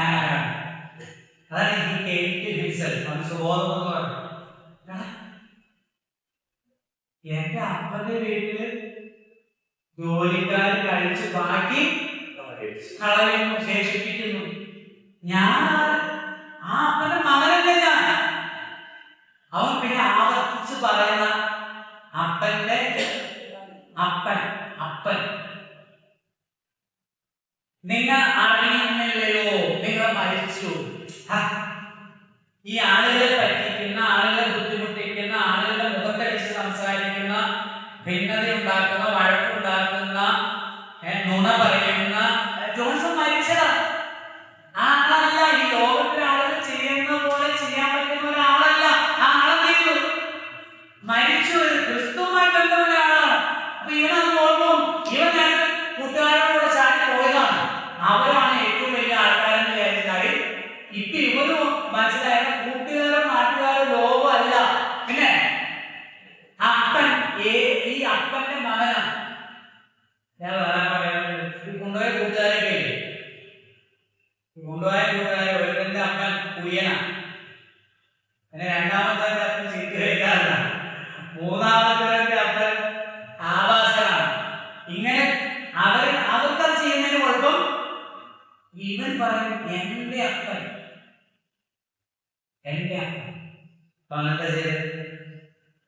ആരാണ്? അതാണ് he came to himself. അവന് സുബോധം എന്ന് പറഞ്ഞു. എന്റെ അപ്പന്റെ വീട്ടില് ജോലിക്കാർ കഴിച്ച് ബാക്കി കളയുന്നു, ശേഷിപ്പിക്കുന്നു. ഞാൻ ആ അപ്പന്റെ മകനല്ലേ ഞാൻ. അവൻ പിന്നെ ആവർത്തിച്ച് പറയുന്ന അപ്പന്റെ അപ്പൻ നിങ്ങൾ അറിയുന്നില്ലയോ, നിങ്ങൾ മരിച്ചു. ഈ ആളുകളെ പറ്റിക്കുന്ന, ആളുകളെ ബുദ്ധിമുട്ടിക്കുന്ന, ആളുകളുടെ മുഖത്തടിച്ച് സംസാരിക്കുന്ന, ഭിന്നത ഉണ്ടാക്കുന്ന, വഴക്കുണ്ടാക്കുന്ന, നുണ പറയുന്ന ജോൺസൺ മരിച്ചതാണ്. ആ ആളല്ല ഈ ലോകത്തിലെ ആളുകൾ ചെയ്യുന്ന പോലെ ചെയ്യാൻ പറ്റുന്ന ഒരാളല്ല. ആ ആളെന്ത് ചെയ്തു? മരിച്ചു. ക്രിസ്തുവുമായി ബന്ധമുള്ള ആളാണ്. അപ്പൊ ഇവനത് ഓർമ്മ, ഇവൻ ഞാൻ കൂട്ടുകാരോട് ചാടി പോയതാണ്. അവരാണ് ഏറ്റവും വലിയ ആൾക്കാരെന്ന് വിചാരിച്ചായി. ഇപ്പൊ ഇവര് മനസ്സിലായ കൂട്ടുകാരോ നാട്ടുകാരോ ലോകം അല്ല. പിന്നെ അപ്പൻ, ഈ അപ്പന്റെ മകനാണ്. ഞാൻ വേറെ പറയുന്നത്, കൊണ്ടുപോയ കൂട്ടുകാരൊക്കെ ഇല്ലേ, കൊണ്ടുപോയ കൂട്ടുകാരെ ഒരുത്തന്റെ അപ്പൻ കുയ്യനാണ്, പിന്നെ രണ്ടാമത്തെ അപ്പൻ ചിത്രക്കാരനാണ്, മൂന്നാമത്തെ അപ്പൻ ആവാസനാണ്. ഇങ്ങനെ അവർക്കത് ചെയ്യുന്നതിന് കുഴപ്പം. ഇവൻ പറയും എന്റെ അപ്പൻ. അപ്പൊ അങ്ങനത്തെ ചെയ്ത്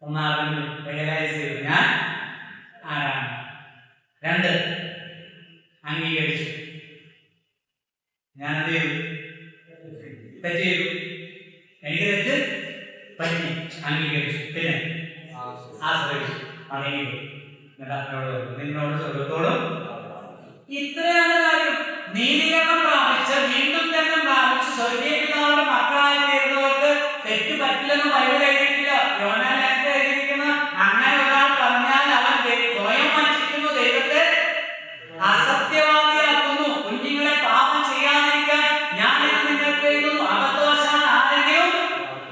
ഒന്നാമത് റിയലൈസ് ചെയ്തു ഞാൻ ആരാണ്. 2 അംഗീകരിച്ചു. ഞാൻ എന്ത് ചെയ്തു? തെറ്റ് ചെയ്തു. എനിക്ക് തെറ്റ് പറ്റി, അംഗീകരിച്ചു. പിന്നെ ആശ്രയിച്ചു, മടങ്ങിപ്പോയി. എന്നിട്ട് അപ്പനോട് പറഞ്ഞു നിന്നോട് സ്വർഗത്തോടും. ഇത്രയാണ് കാര്യം. നീതീകരണം പ്രാപിച്ച് വീണ്ടും ജന്മം പ്രാപിച്ച് സ്വർഗീയ പിതാവിന്റെ മക്കളായി തീരുന്നവർക്ക് തെറ്റ് പറ്റില്ലെന്ന് ബൈബിൾ എഴുതിയിട്ടില്ല. യോഹന്നാൻ ലേഖനത്തിൽ എഴുതിയിരിക്കുന്ന അങ്ങനെ ഒരാൾ പറഞ്ഞാൽ അവൻ സ്വയം വഞ്ചിക്കുന്നു, ദൈവത്തെ അസത്യവാദിയാക്കുന്നു. കുഞ്ഞുങ്ങളെ പാപം ചെയ്യാതിരിക്കാൻ ഞാൻ നിങ്ങൾക്ക് എഴുതുന്നു. അബദ്ധവശാൽ ആരെങ്കിലും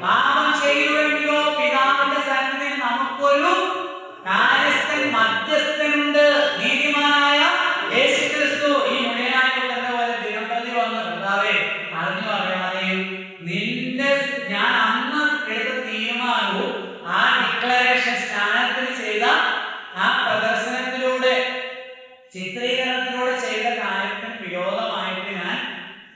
പാപം ചെയ്തുവെങ്കിലോ പിതാവിന്റെ സന്നിധിയിൽ നമുക്കൊരു കാര്യസ്ഥൻ, മധ്യസ്ഥനുണ്ട്, നീതിമാനായ യേശുക്രിസ്തു. ഈ മുടിയനായ പുത്രന്റെ പോലെ ദിനംപ്രതി വന്ന് കർത്താവേ അറിഞ്ഞു അറിയാതെയും ഞാൻ അന്ന് എടുത്ത തീരുമാനവും ആ ഡിക്ലറേഷൻ സ്നാനത്തിന് ചെയ്ത ആ പ്രദർശനത്തിലൂടെ, ചിത്രീകരണത്തിലൂടെ ചെയ്ത കാര്യത്തിന് വിരോധമായിട്ട്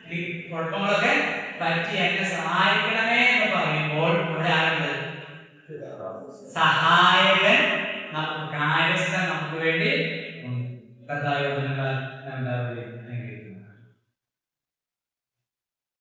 എനിക്ക് കുഴപ്പങ്ങളൊക്കെ പറ്റി, എന്നെ സഹായിക്കണമേ എന്ന് പറയുമ്പോൾ അവിടെ ആരുണ്ട്? സഹായകൻ, നമുക്ക് കാര്യസ്ഥൻ നമുക്ക് വേണ്ടി കർത്താവ്